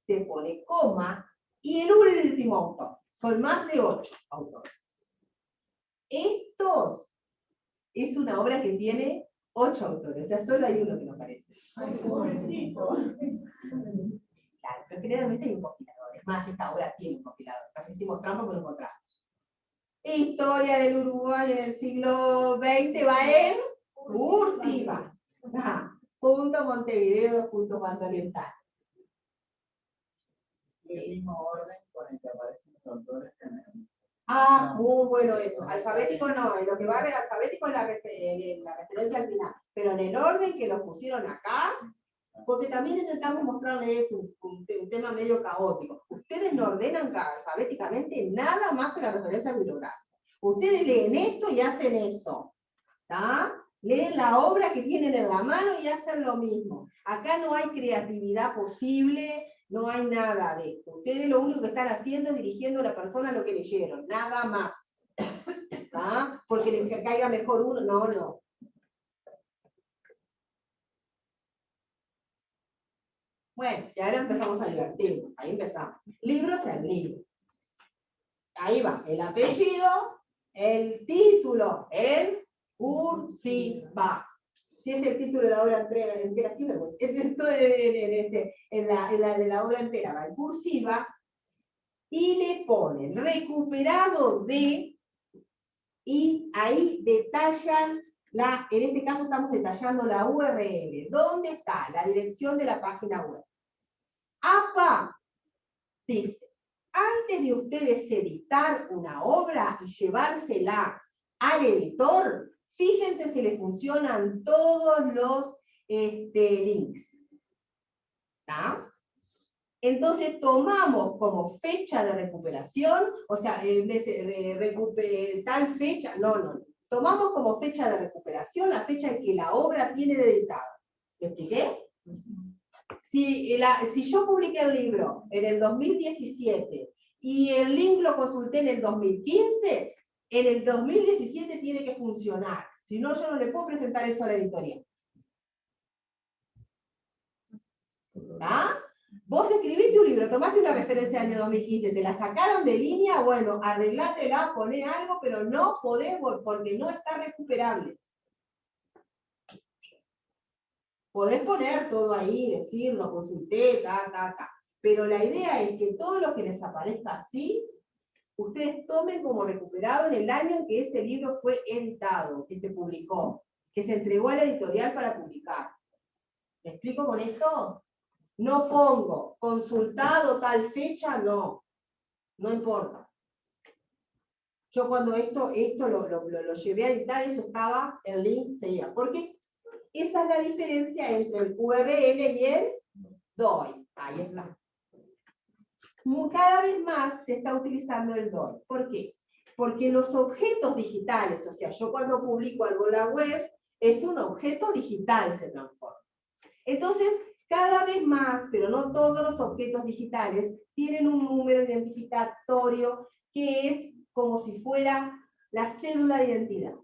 se pone coma, y el último autor. Son más de 8 autores. Estos es una obra que tiene 8 autores, o sea, solo hay uno que no aparece. Ay, pobrecito. Claro, pero generalmente hay un compilador. Es más, esta obra tiene un compilador. Casi hicimos trampa porque lo encontramos. Historia del Uruguay en el siglo XX va en cursiva. Punto Montevideo, punto Banda Oriental. El mismo orden con el que aparecen los autores en el... Muy bueno eso. Alfabético no, en lo que va a ver alfabético es la referencia al final. Pero en el orden que los pusieron acá, porque también intentamos mostrarles un tema medio caótico. Ustedes no ordenan alfabéticamente nada más que la referencia bibliográfica. Ustedes leen esto y hacen eso. ¿Tá? Leen la obra que tienen en la mano y hacen lo mismo. Acá no hay creatividad posible, no hay nada de esto. Ustedes lo único que están haciendo es dirigiendo a la persona a lo que leyeron, nada más. ¿Tá? Porque les caiga mejor uno, no. Bueno, y ahora empezamos a divertirnos. Ahí empezamos. Libros en libro. Ahí va. El apellido, el título, el cursiva. Si es el título de la obra entera, aquí me voy. En la obra entera va el cursiva. Y le ponen recuperado de y ahí detallan, en este caso estamos detallando la URL. ¿Dónde está? La dirección de la página web. APA dice, antes de ustedes editar una obra y llevársela al editor, fíjense si le funcionan todos los links. ¿Está? Entonces tomamos como fecha de recuperación, o sea, tal fecha, no. Tomamos como fecha de recuperación la fecha en que la obra tiene de editado. ¿Me expliqué? Si yo publiqué el libro en el 2017 y el link lo consulté en el 2015, en el 2017 tiene que funcionar. Si no, yo no le puedo presentar eso a la editorial. ¿Ah? Vos escribiste un libro, tomaste una referencia del año 2015, te la sacaron de línea, bueno, arreglátela, poné algo, pero no podés porque no está recuperable. Podés poner todo ahí, decirlo, consulté, pero la idea es que todo lo que les aparezca así, ustedes tomen como recuperado en el año en que ese libro fue editado, que se publicó, que se entregó a la editorial para publicar. ¿Me explico con esto? No pongo consultado tal fecha, no importa. Yo cuando esto lo llevé a editar, eso estaba, el link seguía. Porque esa es la diferencia entre el URL y el DOI. Ahí está. Cada vez más se está utilizando el DOI. ¿Por qué? Porque los objetos digitales, o sea, yo cuando publico algo en la web, es un objeto digital, se transforma. Entonces, cada vez más, pero no todos los objetos digitales, tienen un número identificatorio que es como si fuera la cédula de identidad.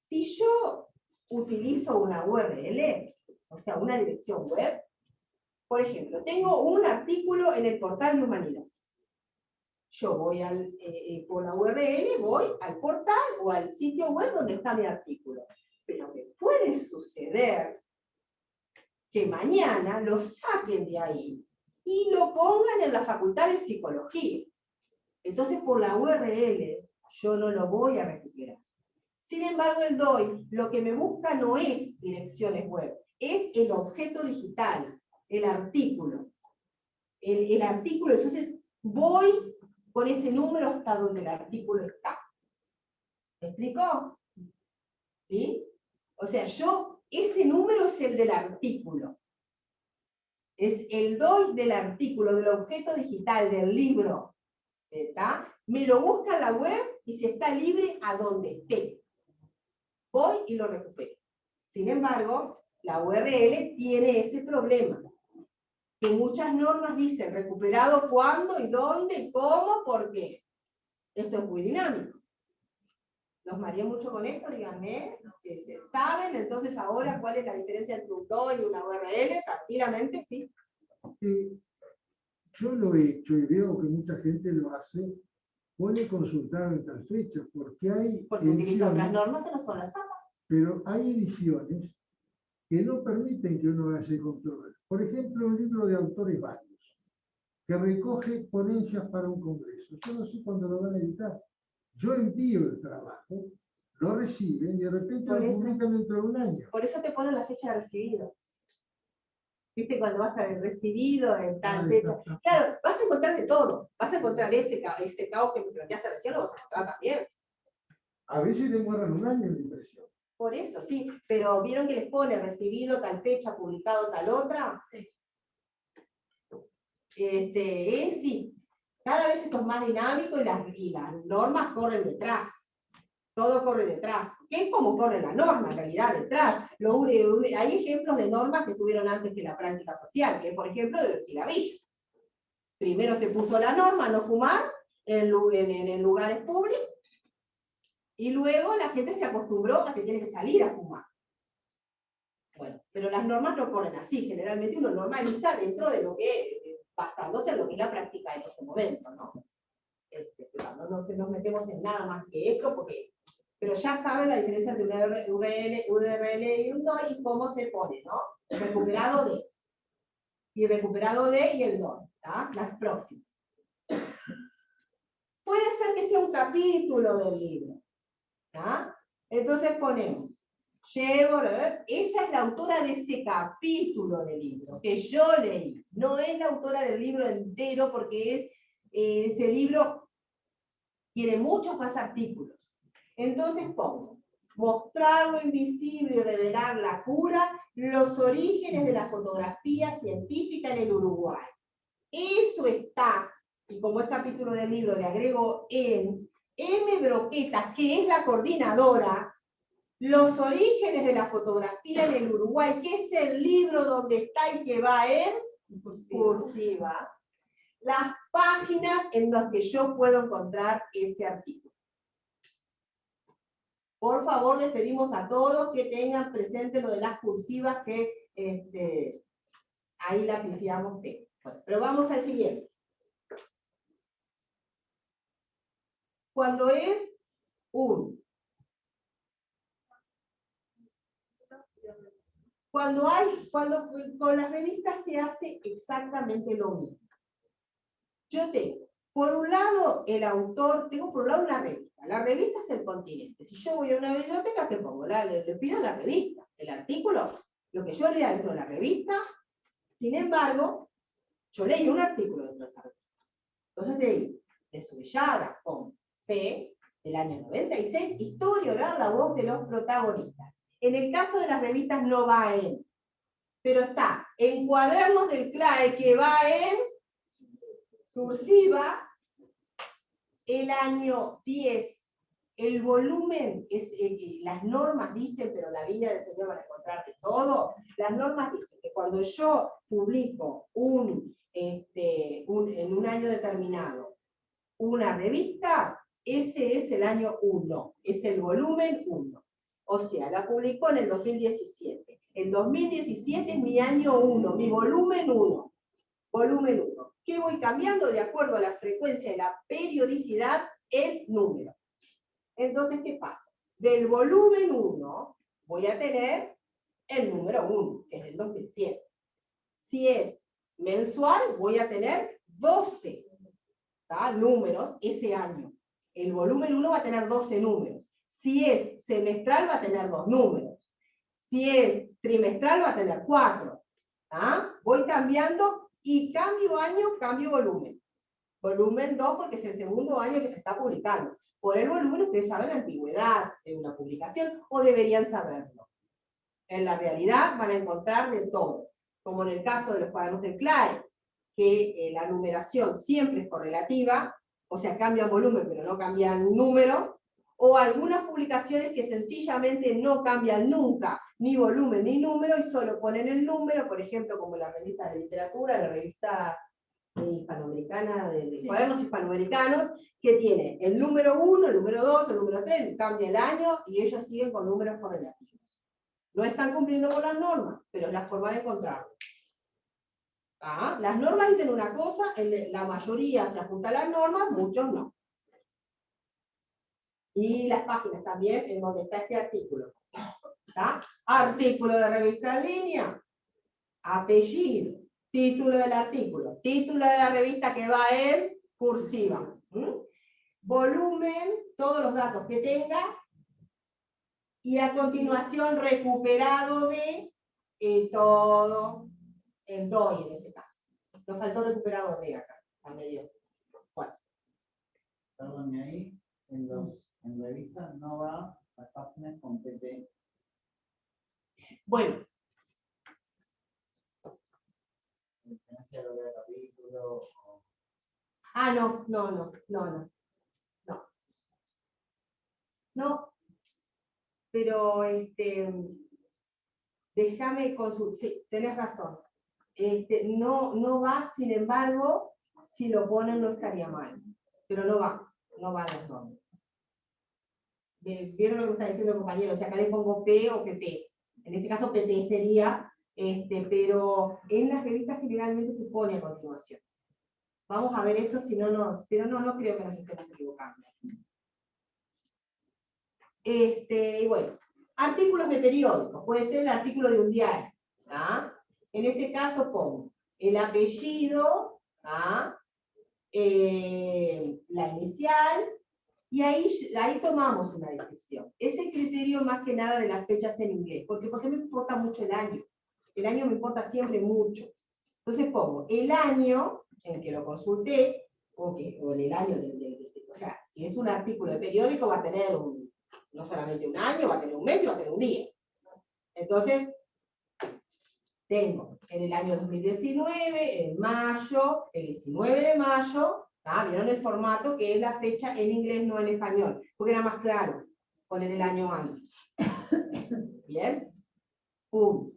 Si yo utilizo una URL, o sea, una dirección web, por ejemplo, tengo un artículo en el portal de Humanidad. Yo voy por la URL, voy al portal o al sitio web donde está mi artículo. Pero me puede suceder que mañana lo saquen de ahí y lo pongan en la Facultad de Psicología. Entonces, por la URL, yo no lo voy a recuperar. Sin embargo, el DOI, lo que me busca no es direcciones web, es el objeto digital, el artículo. El artículo, entonces, voy con ese número hasta donde el artículo está. ¿Me explico? ¿Sí? O sea, ese número es el del artículo. Es el DOI del artículo, del objeto digital, del libro. ¿Está? Me lo busca en la web y si está libre, a donde esté. Voy y lo recupero. Sin embargo, la URL tiene ese problema. Que muchas normas dicen recuperado cuándo y dónde y cómo, por qué. Esto es muy dinámico. ¿Los mareé mucho con esto? Díganme. ¿Saben entonces ahora cuál es la diferencia entre un DOI y una URL? Tranquilamente, sí. Yo lo he hecho y veo que mucha gente lo hace, pone consultar en tal fecha, porque utiliza otras normas que no son las APA. Pero hay ediciones que no permiten que uno haga ese control. Por ejemplo, un libro de autores varios, que recoge ponencias para un congreso. Yo no sé cuándo lo van a editar. Yo envío el trabajo, lo reciben y de repente lo publican dentro de un año. Por eso te ponen la fecha de recibido. ¿Viste? Cuando vas a ver recibido en tal fecha. Claro, vas a encontrar de todo. Vas a encontrar ese caos que me planteaste recién, lo vas a encontrar también. A veces demoran un año la impresión. Por eso, sí. Pero ¿vieron que les pone recibido tal fecha, publicado tal otra? Sí. Sí. Cada vez esto es más dinámico y las normas corren detrás. Todo corre detrás. ¿Qué es como corre la norma en realidad detrás? Hay ejemplos de normas que tuvieron antes que la práctica social, que es por ejemplo del cigarrillo. Primero se puso la norma no fumar en lugares públicos y luego la gente se acostumbró a que tiene que salir a fumar. Bueno, pero las normas no corren así. Generalmente uno normaliza dentro de lo que, basándose en lo que es la práctica en ese momento, ¿no? No nos metemos en nada más que esto, pero ya saben la diferencia entre una URL y un DOI y cómo se pone, ¿no? Recuperado de. Y recuperado de y el DOI, ¿tá? Las próximas. Puede ser que sea un capítulo del libro. ¿Ah? Entonces ponemos, esa es la autora de ese capítulo del libro, que yo leí. No es la autora del libro entero, porque ese libro tiene muchos más artículos. Entonces pongo, mostrar lo invisible y revelar la cura, los orígenes de la fotografía científica en el Uruguay. Eso está, y como es capítulo del libro le agrego en M. Broqueta, que es la coordinadora, los orígenes de la fotografía en el Uruguay, que es el libro donde está y que va en cursiva, las páginas en las que yo puedo encontrar ese artículo. Por favor, les pedimos a todos que tengan presente lo de las cursivas, que ahí la pifiamos. Bueno, pero vamos al siguiente. Cuando es cuando con las revistas se hace exactamente lo mismo. Yo tengo, por un lado, el autor, tengo por un lado una revista. La revista es El Continente. Si yo voy a una biblioteca, ¿qué pongo? Le pido la revista, el artículo, lo que yo lea dentro de la revista. Sin embargo, yo leí un artículo dentro de esa revista. Entonces leí de Subellada con C, del año 96, Historia oral, la voz de los protagonistas. En el caso de las revistas no va en, pero está en Cuadernos del CLAE, que va en cursiva, el año 10. El volumen, las normas dicen, pero la Viña del Señor van a encontrar de todo, las normas dicen que cuando yo publico en un año determinado una revista, ese es el año 1, es el volumen 1. O sea, la publicó en el 2017. El 2017 es mi año 1, mi volumen 1. Volumen 1. ¿Qué voy cambiando? De acuerdo a la frecuencia y la periodicidad, el número. Entonces, ¿qué pasa? Del volumen 1 voy a tener el número 1, que es el 2007. Si es mensual, voy a tener 12 números ese año. El volumen 1 va a tener 12 números. Si es semestral, va a tener 2 números. Si es trimestral, va a tener 4. Voy cambiando y cambio año, cambio volumen. Volumen 2 porque es el segundo año que se está publicando. Por el volumen ustedes saben la antigüedad de una publicación, o deberían saberlo. En la realidad van a encontrar de todo. Como en el caso de los cuadernos del CLAE, que la numeración siempre es correlativa, o sea, cambian volumen pero no cambian número, o algunas publicaciones que sencillamente no cambian nunca ni volumen ni número y solo ponen el número, por ejemplo, como la revista de literatura, la revista hispanoamericana de cuadernos hispanoamericanos, que tiene el número 1, el número 2, el número 3, cambia el año y ellos siguen con números correlativos. No están cumpliendo con las normas, pero es la forma de encontrarlo. Las normas dicen una cosa, la mayoría se apunta a las normas, muchos no. Y las páginas también, en donde está este artículo. Artículo de revista en línea, apellido, título del artículo, título de la revista que va en cursiva, volumen, todos los datos que tenga, y a continuación recuperado de todo el DOI en este caso. Nos faltó recuperado de acá, a medio. Bueno. Perdón, y ahí en revistas no va las páginas con PP. Bueno. No, pero déjame consultar, sí, tenés razón. No va, sin embargo, si lo ponen no estaría mal, pero no va las normas. ¿Vieron lo que está diciendo el compañero? O sea, acá le pongo P o PP. En este caso PP sería, pero en las revistas generalmente se pone a continuación. Vamos a ver eso, si no pero no creo que nos estemos equivocando. Y bueno, artículos de periódicos, puede ser el artículo de un diario. En ese caso pongo el apellido, la inicial, Y ahí tomamos una decisión. Ese criterio más que nada de las fechas en inglés, porque me importa mucho el año. El año me importa siempre mucho. Entonces pongo el año en que lo consulté, o en el año o sea, si es un artículo de periódico va a tener no solamente un año, va a tener un mes y va a tener un día. Entonces, tengo en el año 2019, en mayo, el 19 de mayo, ¿vieron el formato? Que es la fecha en inglés, no en español, porque era más claro poner el año antes. ¿Bien? Punto.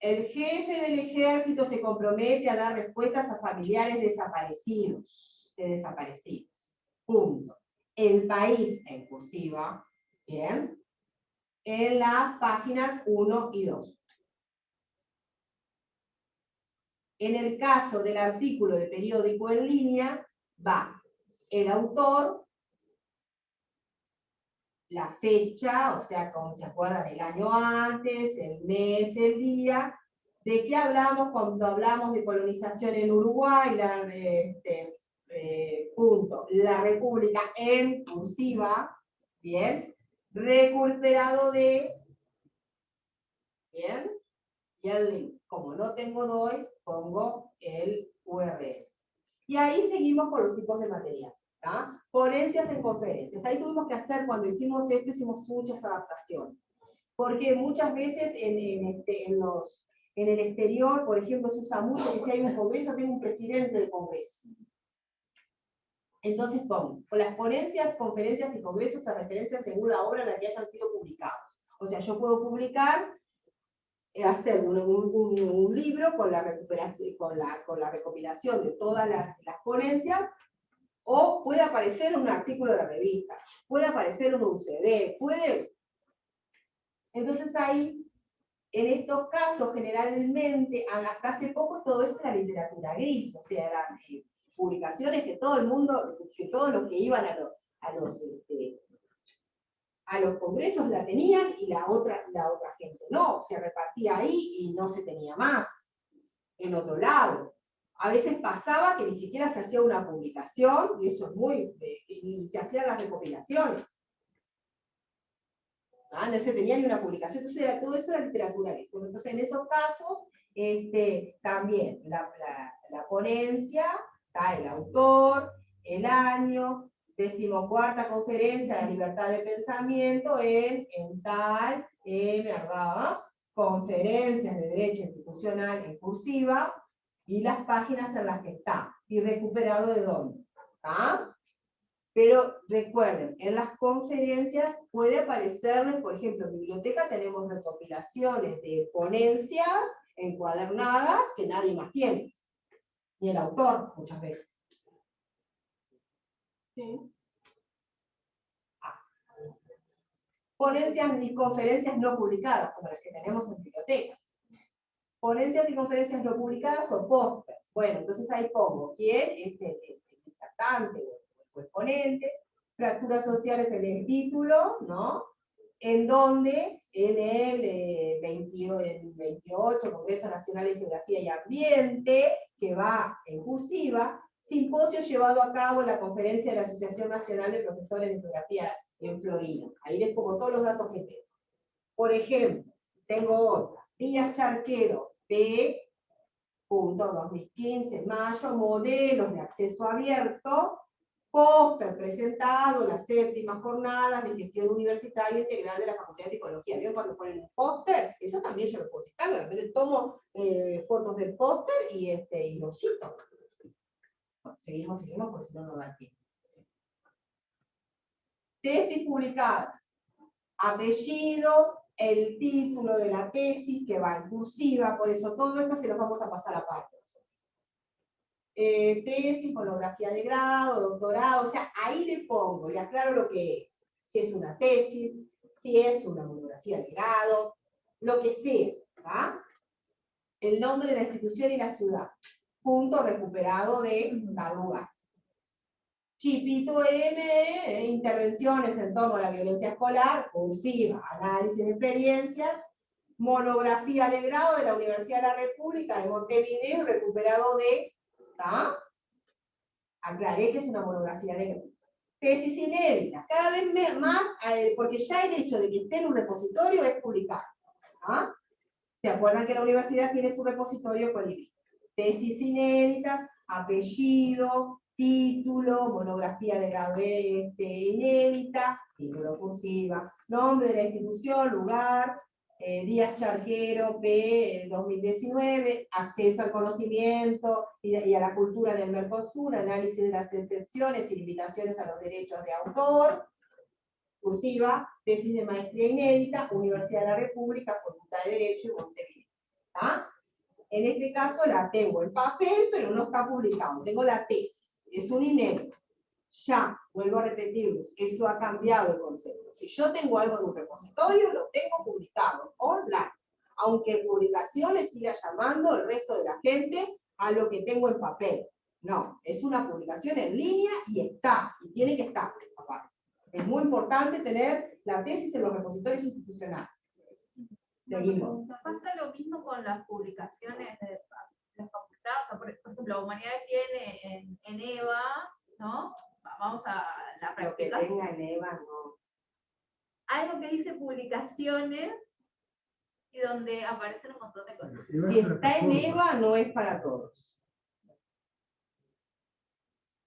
El jefe del ejército se compromete a dar respuestas a familiares desaparecidos. Punto. El país en cursiva, ¿bien? En las páginas 1 y 2. En el caso del artículo de periódico en línea, va el autor, la fecha, o sea, como se acuerda del año antes, el mes, el día. ¿De qué hablamos cuando hablamos de colonización en Uruguay? Punto. La República en cursiva, ¿bien? Recuperado de, ¿bien? Y el link. Como no tengo DOI, pongo el URL. Y ahí seguimos con los tipos de material. ¿Tá? Ponencias en conferencias. Ahí tuvimos que hacer, cuando hicimos esto, hicimos muchas adaptaciones. Porque muchas veces en el exterior, por ejemplo, se usa mucho que si hay un congreso, tiene un presidente del congreso. Entonces pongo, con las ponencias, conferencias y congresos se referencian según la obra en la que hayan sido publicados. O sea, yo puedo publicar, hacer un libro con la recuperación, con la recopilación de todas las ponencias, o puede aparecer un artículo de la revista, puede aparecer un CD, puede. Entonces ahí, en estos casos, generalmente, hasta hace poco todo esto era literatura gris, o sea, eran publicaciones que todo el mundo, que todos los que iban a los congresos la tenían y la otra gente no, se repartía ahí y no se tenía más en otro lado. A veces pasaba que ni siquiera se hacía una publicación, y eso es y se hacían las recopilaciones. No se tenía ni una publicación, entonces todo eso era literatura. Entonces en esos casos, también la ponencia, está el autor, el año, 14ª conferencia de la libertad de pensamiento en tal, ¿verdad? Conferencias de derecho institucional en cursiva, y las páginas en las que está, y recuperado de dónde, ¿está? Pero recuerden, en las conferencias puede aparecerles, por ejemplo, en biblioteca tenemos recopilaciones de ponencias encuadernadas que nadie más tiene, ni el autor muchas veces. Sí. Ponencias y conferencias no publicadas, como las que tenemos en biblioteca. Ponencias y conferencias no publicadas o póster. Bueno, entonces ahí pongo quién es el disertante o el ponente, fracturas sociales en el título, ¿no? En donde en el 28 Congreso Nacional de Geografía y Ambiente, que va en cursiva, simposio llevado a cabo en la conferencia de la Asociación Nacional de Profesores de Geografía en Florida. Ahí les pongo todos los datos que tengo. Por ejemplo, tengo otra. Díaz Charquero, P. 2015, mayo, modelos de acceso abierto, póster presentado, las 7ª jornadas de gestión universitaria integral de la Facultad de Psicología. ¿Vieron cuando ponen un póster? Eso también yo lo puedo citar, de repente tomo fotos del póster y lo cito. Bueno, seguimos, porque si no, no da tiempo. Tesis publicadas. Apellido, el título de la tesis que va en cursiva, por eso todo esto se los vamos a pasar aparte. Tesis, monografía de grado, doctorado, o sea, ahí le pongo, le aclaro lo que es. Si es una tesis, si es una monografía de grado, lo que sea, ¿tá? El nombre de la institución y la ciudad. Punto recuperado de tal lugar. Chipito M, intervenciones en torno a la violencia escolar, cursiva, análisis de experiencias, monografía de grado de la Universidad de la República de Montevideo, recuperado de, ¿tá? Aclaré que es una monografía de grado. Tesis inéditas, cada vez más, porque ya el hecho de que esté en un repositorio es publicar. ¿Ah? ¿Se acuerdan que la universidad tiene su repositorio Colibrí? Tesis inéditas, apellido, título, monografía de grado inédita, título cursiva, nombre de la institución, lugar, Díaz Charquero, P. 2019, acceso al conocimiento y a la cultura en el Mercosur, análisis de las excepciones y limitaciones a los derechos de autor, cursiva, tesis de maestría inédita, Universidad de la República, Facultad de Derecho y Montevideo. ¿Ah? En este caso la tengo en papel, pero no está publicado. Tengo la tesis, es un inédito. Ya, vuelvo a repetirlo, eso ha cambiado el concepto. Si yo tengo algo en un repositorio, lo tengo publicado online. Aunque publicación le siga llamando el resto de la gente a lo que tengo en papel. No, es una publicación en línea y está, y tiene que estar. Es muy importante tener la tesis en los repositorios institucionales. Seguimos. Pasa lo mismo con las publicaciones de las facultades. O sea, por ejemplo, Humanidades tiene en EVA, ¿no? Vamos a la práctica. Lo que tenga en EVA, no. Algo que dice publicaciones y donde aparecen un montón de cosas. Si está en EVA, no es para todos.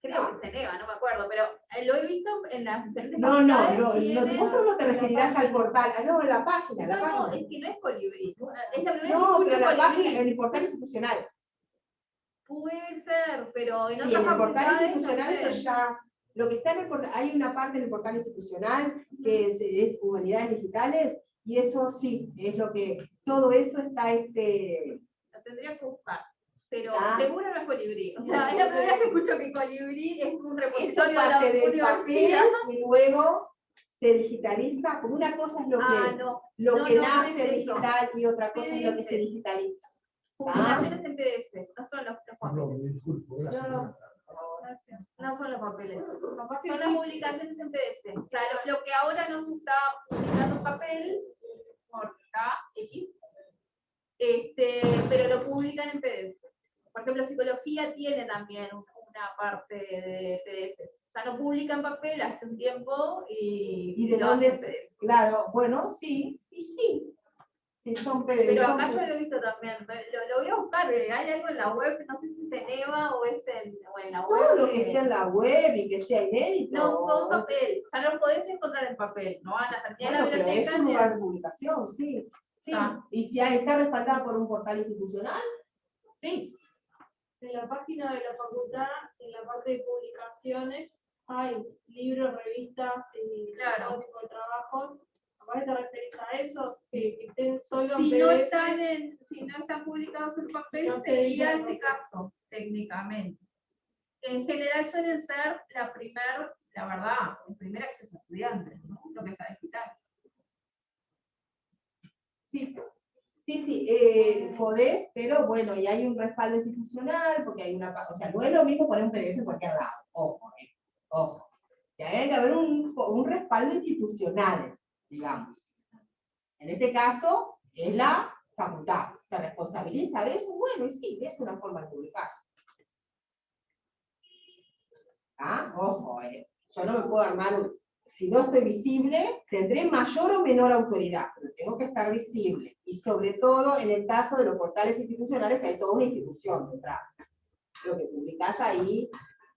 Creo que es en EVA, no me acuerdo, pero lo he visto en las diferentes No, facultades. vos no te referirás al portal, no, en la página. La No, página. es que no es Colibrí. Es la primera No, vez que pero la escucho página, Colibrí. en el portal institucional. Puede ser, pero en Sí, otras en el portal facultades, institucional no sé. eso ya, lo que está en el portal, hay una parte en el portal institucional que es Humanidades Digitales, y eso sí, es lo que, todo eso está Lo tendría que buscar. Pero Ah. seguro no es Colibrí. O sea, es la primera vez que escucho que Colibrí es un eso repositorio de la parte del papel universidad. y luego se digitaliza, como una cosa es lo que, No. lo No, que no, nace no es eso. digital y otra cosa es lo que PDF. se digitaliza. Publicaciones en PDF, no son los No, papeles. me disculpo. gracias. No son los papeles. Son las publicaciones en PDF. O sea, lo que ahora no se está publicando en papel, por X, pero lo publican en PDF. Por ejemplo, psicología tiene también una parte de PDF. O sea, no publica en papel hace un tiempo ¿Y de lo dónde hace en es? PDF. Claro, bueno, sí, y sí. Sí, son PDF. Pero son acá yo PDF. lo he visto también. Lo voy a buscar. Hay algo en la web, no sé si es en EVA o es en la web. Todo lo que esté en la web y que sea inédito. No son papel. O sea, no lo podés encontrar en papel. No van a terminar Bueno, la pero es biblioteca. un lugar de publicación, sí. Sí. Ah. Y si está respaldada por un portal institucional, sí. En la página de la facultad, en la parte de publicaciones, hay libros, revistas y todo tipo de trabajos. ¿Capaz te referís a esos que estén solo en Si no PDF? si no están publicados en papel, No se sería editan en ese papel. caso, técnicamente. En general suelen ser la verdad, el primer acceso a estudiantes, ¿no? Lo que está digital. Sí, podés, pero bueno, y hay un respaldo institucional, porque hay una, o sea, no es lo mismo poner un PDF en cualquier lado, ojo, que hay que haber un respaldo institucional, digamos. En este caso, es la facultad, se responsabiliza de eso, bueno, y sí, es una forma de publicar. ¿Ah? Ojo, yo no me puedo armar si no estoy visible, tendré mayor o menor autoridad, pero tengo que estar visible. Y sobre todo en el caso de los portales institucionales, que hay toda una institución detrás. Lo que publicás ahí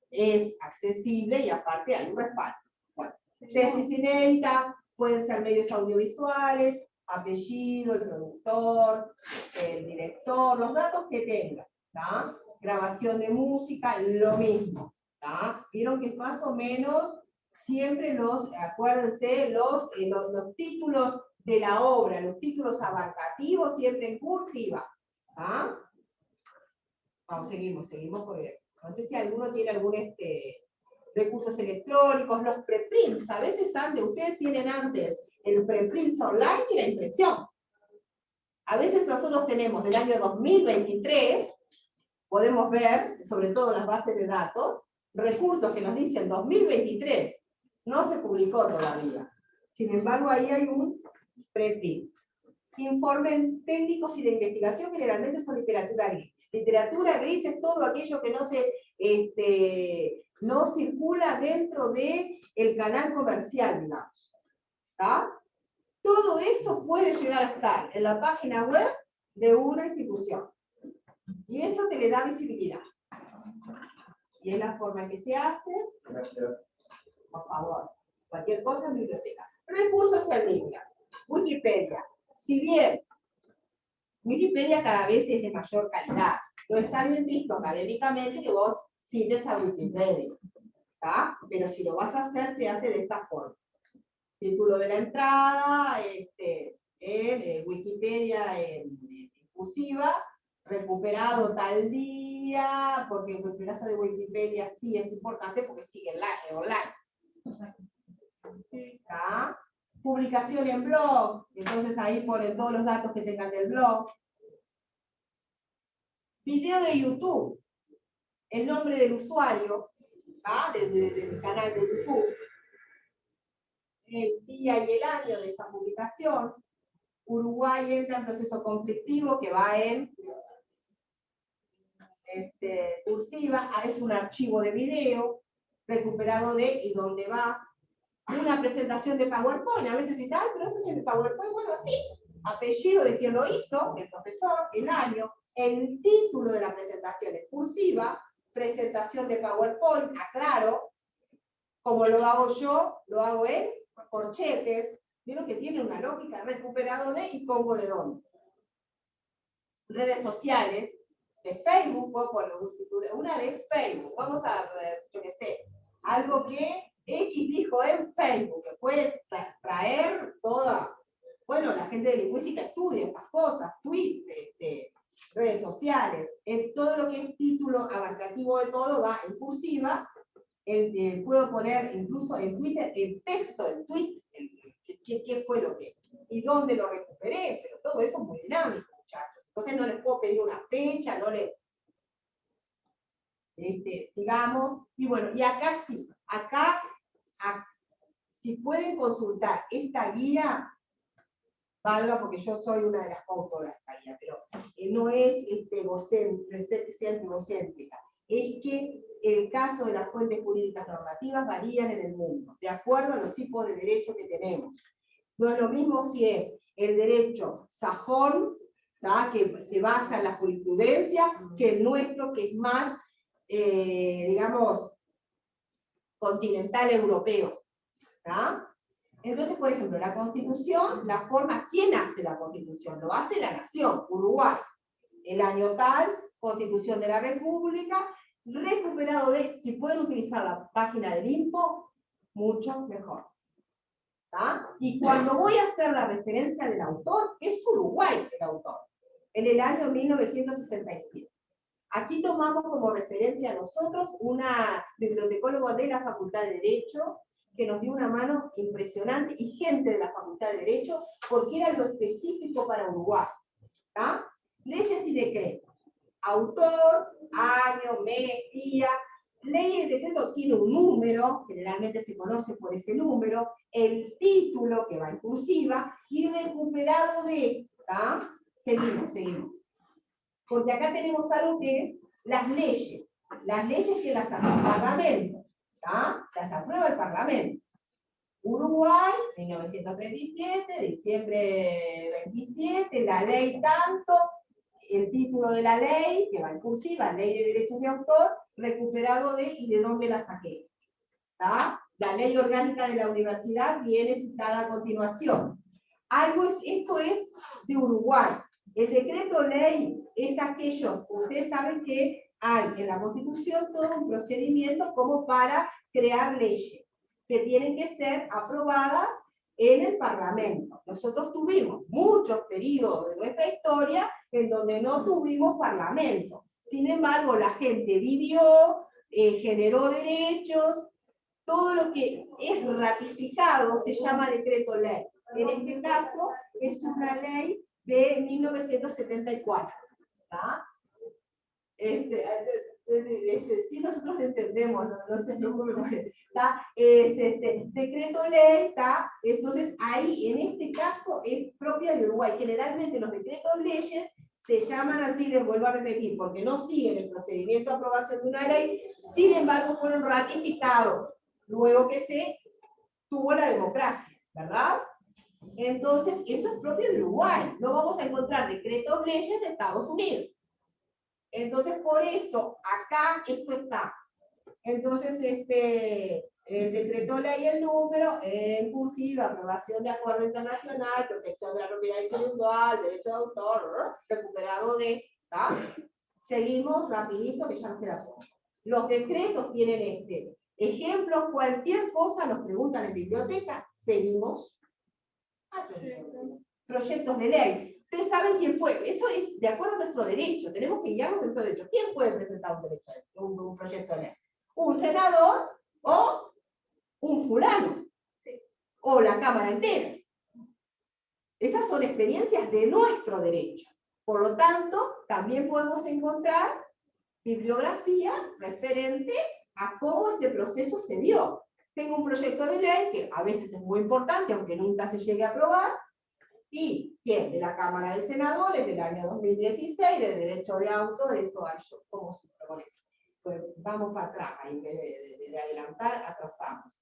es accesible y aparte hay un respaldo. Bueno, tesis inédita, pueden ser medios audiovisuales, apellido, el productor, el director, los datos que tenga. ¿Tá? Grabación de música, lo mismo. ¿Tá? Vieron que más o menos siempre acuérdense, los títulos de la obra, los títulos abarcativos, siempre en cursiva. ¿Ah? Vamos, seguimos porque no sé si alguno tiene algún recursos electrónicos, los preprints, a veces ustedes tienen antes el preprints online y la impresión. A veces nosotros tenemos del año 2023, podemos ver, sobre todo en las bases de datos, recursos que nos dicen 2023, no se publicó todavía. Sin embargo, ahí hay un preprint. Informes técnicos y de investigación generalmente son literatura gris. Literatura gris es todo aquello que no circula dentro del canal comercial, digamos. ¿Tá? Todo eso puede llegar a estar en la página web de una institución. Y eso te le da visibilidad. Y es la forma en que se hace. Gracias. Por favor, cualquier cosa en biblioteca. Recursos en línea. Wikipedia. Si bien Wikipedia cada vez es de mayor calidad, no está bien visto académicamente que vos cites a Wikipedia. ¿Tá? Pero si lo vas a hacer, se hace de esta forma. Título de la entrada, en Wikipedia en cursiva, recuperado tal día, porque el pedazo de Wikipedia sí es importante porque sigue online. ¿Tá? Publicación en blog, entonces ahí ponen todos los datos que tengan del blog. Video de YouTube, el nombre del usuario, ¿tá? del canal de YouTube, el día y el año de esa publicación. Uruguay entra en proceso conflictivo que va en cursiva, es un archivo de video recuperado de y dónde va. Una presentación de PowerPoint, a veces dice, ay, pero esto es el PowerPoint, bueno, sí, apellido de quien lo hizo, el profesor, el año, el título de la presentación en cursiva, presentación de PowerPoint, aclaro, como lo hago yo, lo hago en corchetes, vieron que tiene una lógica, recuperado de y pongo de dónde. Redes sociales, de Facebook, puedo poner una de Facebook, vamos a ver, yo qué sé, algo que X dijo en Facebook, que puede traer toda, bueno, la gente de lingüística estudia estas cosas, tweets, redes sociales, todo lo que es título abarcativo de todo va en cursiva, puedo poner incluso en Twitter el texto del tweet, qué fue lo que, y dónde lo recuperé, pero todo eso es muy dinámico, muchachos. Entonces no les puedo pedir una fecha, no les... sigamos, y bueno, y acá sí, acá, si pueden consultar esta guía, valga porque yo soy una de las autoras de esta guía, pero no es egocéntrica, es que el caso de las fuentes jurídicas normativas varían en el mundo, de acuerdo a los tipos de derechos que tenemos. No es lo mismo si es el derecho sajón, ¿tá? Que se basa en la jurisprudencia, que el nuestro, que es más, digamos, continental europeo. ¿Tá? Entonces, por ejemplo, la Constitución, la forma, ¿quién hace la Constitución? Lo hace la Nación, Uruguay. El año tal, Constitución de la República, recuperado de, si pueden utilizar la página del INPO, mucho mejor. ¿Tá? Y cuando voy a hacer la referencia del autor, es Uruguay el autor, en el año 1967. Aquí tomamos como referencia a nosotros una bibliotecóloga de la Facultad de Derecho, que nos dio una mano impresionante, y gente de la Facultad de Derecho, porque era lo específico para Uruguay. ¿Tá? Leyes y decretos. Autor, año, mes, día. Ley y decreto tiene un número, generalmente se conoce por ese número, el título, que va en cursiva, y recuperado de... ¿Tá? Seguimos. Porque acá tenemos algo que es las leyes. Las leyes que las aprueba el Parlamento. ¿Tá? Las aprueba el Parlamento. Uruguay, 1937, diciembre 27, la ley tanto, el título de la ley, que va en cursiva, Ley de Derechos de Autor, recuperado de y de dónde la saqué. ¿Tá? La ley orgánica de la universidad viene citada a continuación. Esto es de Uruguay. El decreto ley es aquellos, ustedes saben que hay en la Constitución todo un procedimiento como para crear leyes, que tienen que ser aprobadas en el Parlamento. Nosotros tuvimos muchos periodos de nuestra historia en donde no tuvimos Parlamento. Sin embargo, la gente vivió, generó derechos, todo lo que es ratificado se llama decreto ley. En este caso, es una ley de 1974. ¿Tá? Si nosotros entendemos, no se preocupen, es decreto ley, ¿tá? Entonces ahí, en este caso, es propia de Uruguay. Generalmente los decretos leyes Se llaman así, les vuelvo a repetir, porque no siguen el procedimiento de aprobación de una ley, sin embargo fueron ratificados, luego que se tuvo la democracia, ¿verdad? Entonces, eso es propio de Uruguay. No vamos a encontrar decretos leyes de Estados Unidos. Entonces, por eso, acá esto está. Entonces, el decreto ley, el número, en cursiva, aprobación de acuerdo internacional, protección de la propiedad individual, derecho de autor, recuperado de, ¿tá? Seguimos rapidito, que ya nos queda poco. Los decretos tienen ejemplos, cualquier cosa nos preguntan en biblioteca, seguimos. Proyectos de ley. Ustedes saben quién puede, eso es de acuerdo a nuestro derecho, tenemos que guiarnos de nuestro derecho. ¿Quién puede presentar un proyecto de ley? ¿Un senador o un fulano? O la Cámara entera. Esas son experiencias de nuestro derecho. Por lo tanto, también podemos encontrar bibliografía referente a cómo ese proceso se dio. Tengo un proyecto de ley que a veces es muy importante, aunque nunca se llegue a aprobar, y que de la Cámara de Senadores del año 2016, de derecho de autor, eso hay, ¿cómo se llama eso? Pues vamos para atrás, en vez de adelantar, atrasamos.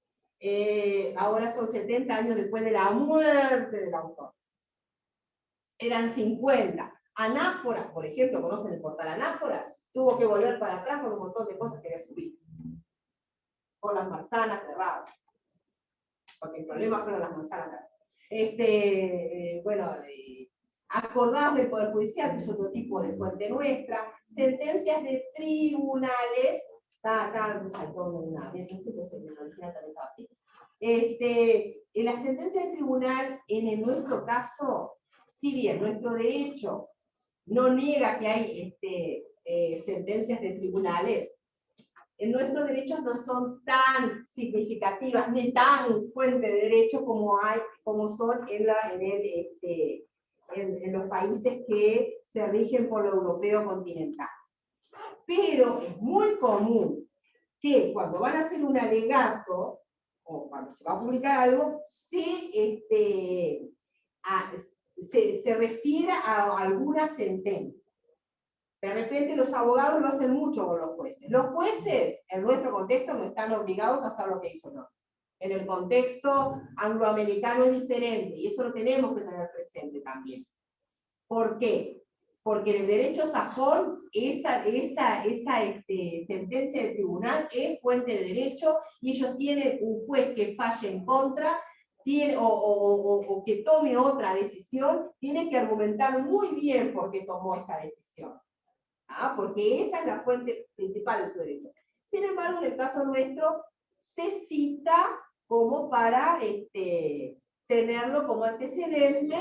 Ahora son 70 años después de la muerte del autor. Eran 50. Anáfora, por ejemplo, ¿conocen el portal Anáfora? Tuvo que volver para atrás por un montón de cosas que había subido. Por las manzanas cerradas. Porque el problema fueron las manzanas cerradas. Bueno, acordados del Poder Judicial, que es otro tipo de fuente nuestra, sentencias de tribunales, acá me saltó una, bien, no sé si en la original también estaba así. En la sentencia de tribunal, en nuestro caso, si bien nuestro derecho no niega que hay sentencias de tribunales, en nuestros derechos no son tan significativas ni tan fuente de derecho como son en los países que se rigen por lo europeo continental. Pero es muy común que cuando van a hacer un alegato, o cuando se va a publicar algo, se refiera a alguna sentencia. De repente los abogados lo hacen mucho con los jueces. Los jueces, en nuestro contexto, no están obligados a hacer lo que hizo no. En el contexto angloamericano es diferente, y eso lo tenemos que tener presente también. ¿Por qué? Porque en el derecho sajón, esa sentencia del tribunal es fuente de derecho, y ellos tienen un juez que falle en contra, o que tome otra decisión, tiene que argumentar muy bien por qué tomó esa decisión. Porque esa es la fuente principal de su derecho. Sin embargo, en el caso nuestro, se cita como para tenerlo como antecedente,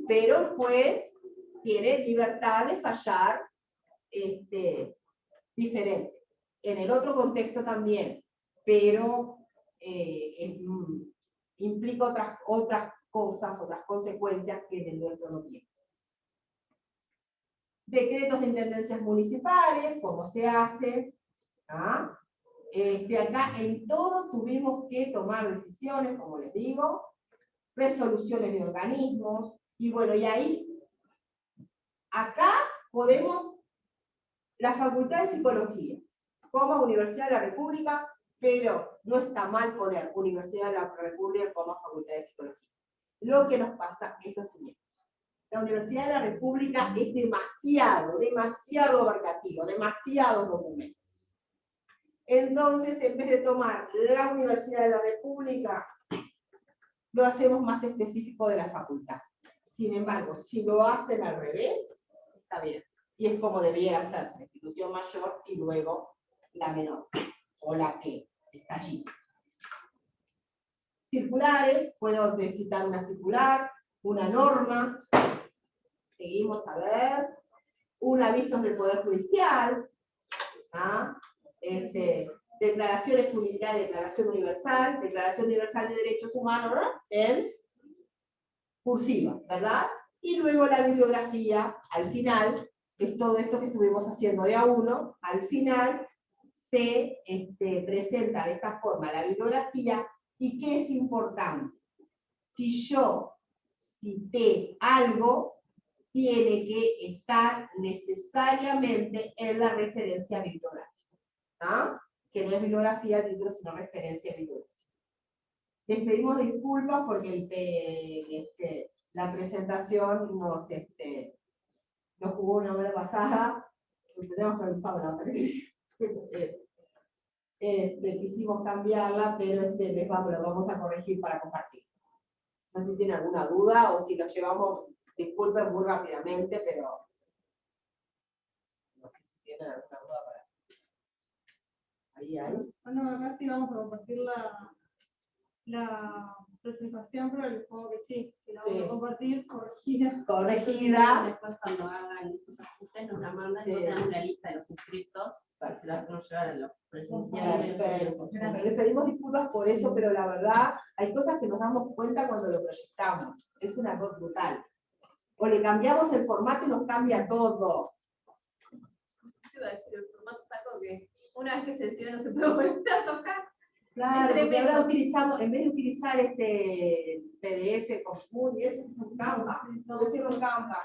pero el juez tiene libertad de fallar diferente. En el otro contexto también, pero implica otras cosas, otras consecuencias que en el nuestro no tiene. Decretos de intendencias municipales, cómo se hace. Acá en todo tuvimos que tomar decisiones, como les digo, resoluciones de organismos, y bueno, y ahí, acá podemos, la Facultad de Psicología, como Universidad de la República, pero no está mal poner Universidad de la República como Facultad de Psicología. Lo que nos pasa es lo siguiente. La Universidad de la República es demasiado abarcativo, demasiados documentos. Entonces, en vez de tomar la Universidad de la República, lo hacemos más específico de la facultad. Sin embargo, si lo hacen al revés, está bien. Y es como debiera ser la institución mayor y luego la menor, o la que está allí. Circulares, puedo citar una circular, una norma. Seguimos a ver. Un aviso del Poder Judicial. Declaraciones unitarias, Declaración Universal de Derechos Humanos, ¿no? En cursiva, ¿verdad? Y luego la bibliografía, al final, es todo esto que estuvimos haciendo de a uno, al final se presenta de esta forma la bibliografía. ¿Y qué es importante? Si yo cité algo, tiene que estar necesariamente en la referencia bibliográfica. ¿Ah? Que no es bibliografía del libro, sino referencia bibliográfica. Les pedimos disculpas porque la presentación nos jugó una mala pasada. Tenemos que usar la quisimos cambiarla, pero la vamos a corregir para compartir. No sé si tienen alguna duda o si lo llevamos, disculpen muy rápidamente, pero no sé si tienen alguna duda para... Ahí. Bueno, acá sí vamos a compartir la presentación, pero les pongo que sí, que la vamos a compartir corregida. Corregida. Después cuando hagan esos ajustes nos la mandan y tenemos la lista de los inscriptos para que se las podemos llevar a los presenciales. Les pedimos disculpas por eso, pero la verdad hay cosas que nos damos cuenta cuando lo proyectamos. Es una cosa brutal. O le cambiamos el formato y nos cambia todo. Yo iba a decir, el formato es algo que una vez que se decide no se puede volver a tocar. Claro, porque ahora utilizamos, en vez de utilizar PDF común y eso es un Canva. Lo hicieron Canva.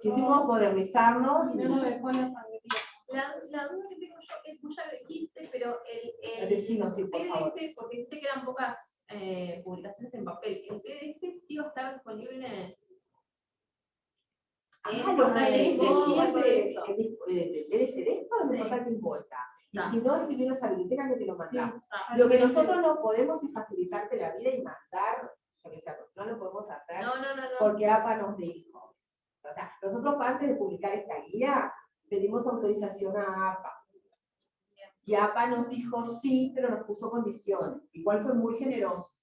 Quisimos modernizarnos. No nos dejó la sangría. La duda que tengo yo es, tú ya lo dijiste, pero el Decinos, sí, por favor. PDF, porque dijiste que eran pocas publicaciones en papel, ¿el PDF sí va a estar disponible? Los PDF siempre, el PDF de esto es importante en vuelta. Y si no, es que tienes esa biblioteca que te lo mandamos. Lo que nosotros no podemos es facilitarte la vida y mandar, no lo podemos hacer porque APA nos dijo. O sea, nosotros antes de publicar esta guía, pedimos autorización a APA. Y APA nos dijo sí, pero nos puso condiciones. Igual fue muy generoso.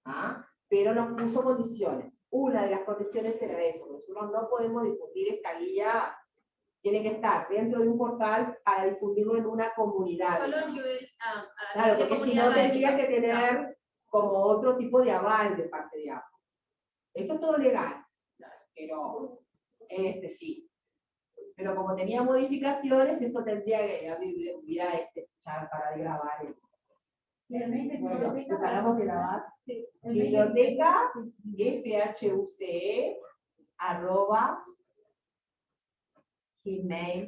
¿Ah? Pero nos puso condiciones. Una de las condiciones era eso. Nosotros no podemos difundir esta guía. Tiene que estar dentro de un portal para difundirlo en una comunidad. Solo a nivel, claro, porque si no tendría que tener como otro tipo de aval de parte de APA. Esto es todo legal, pero sí. Pero como tenía modificaciones, eso tendría que hubiera ya para de grabar. Bueno, preparamos de grabar. Sí. Biblioteca FHUCE @ gmail.com.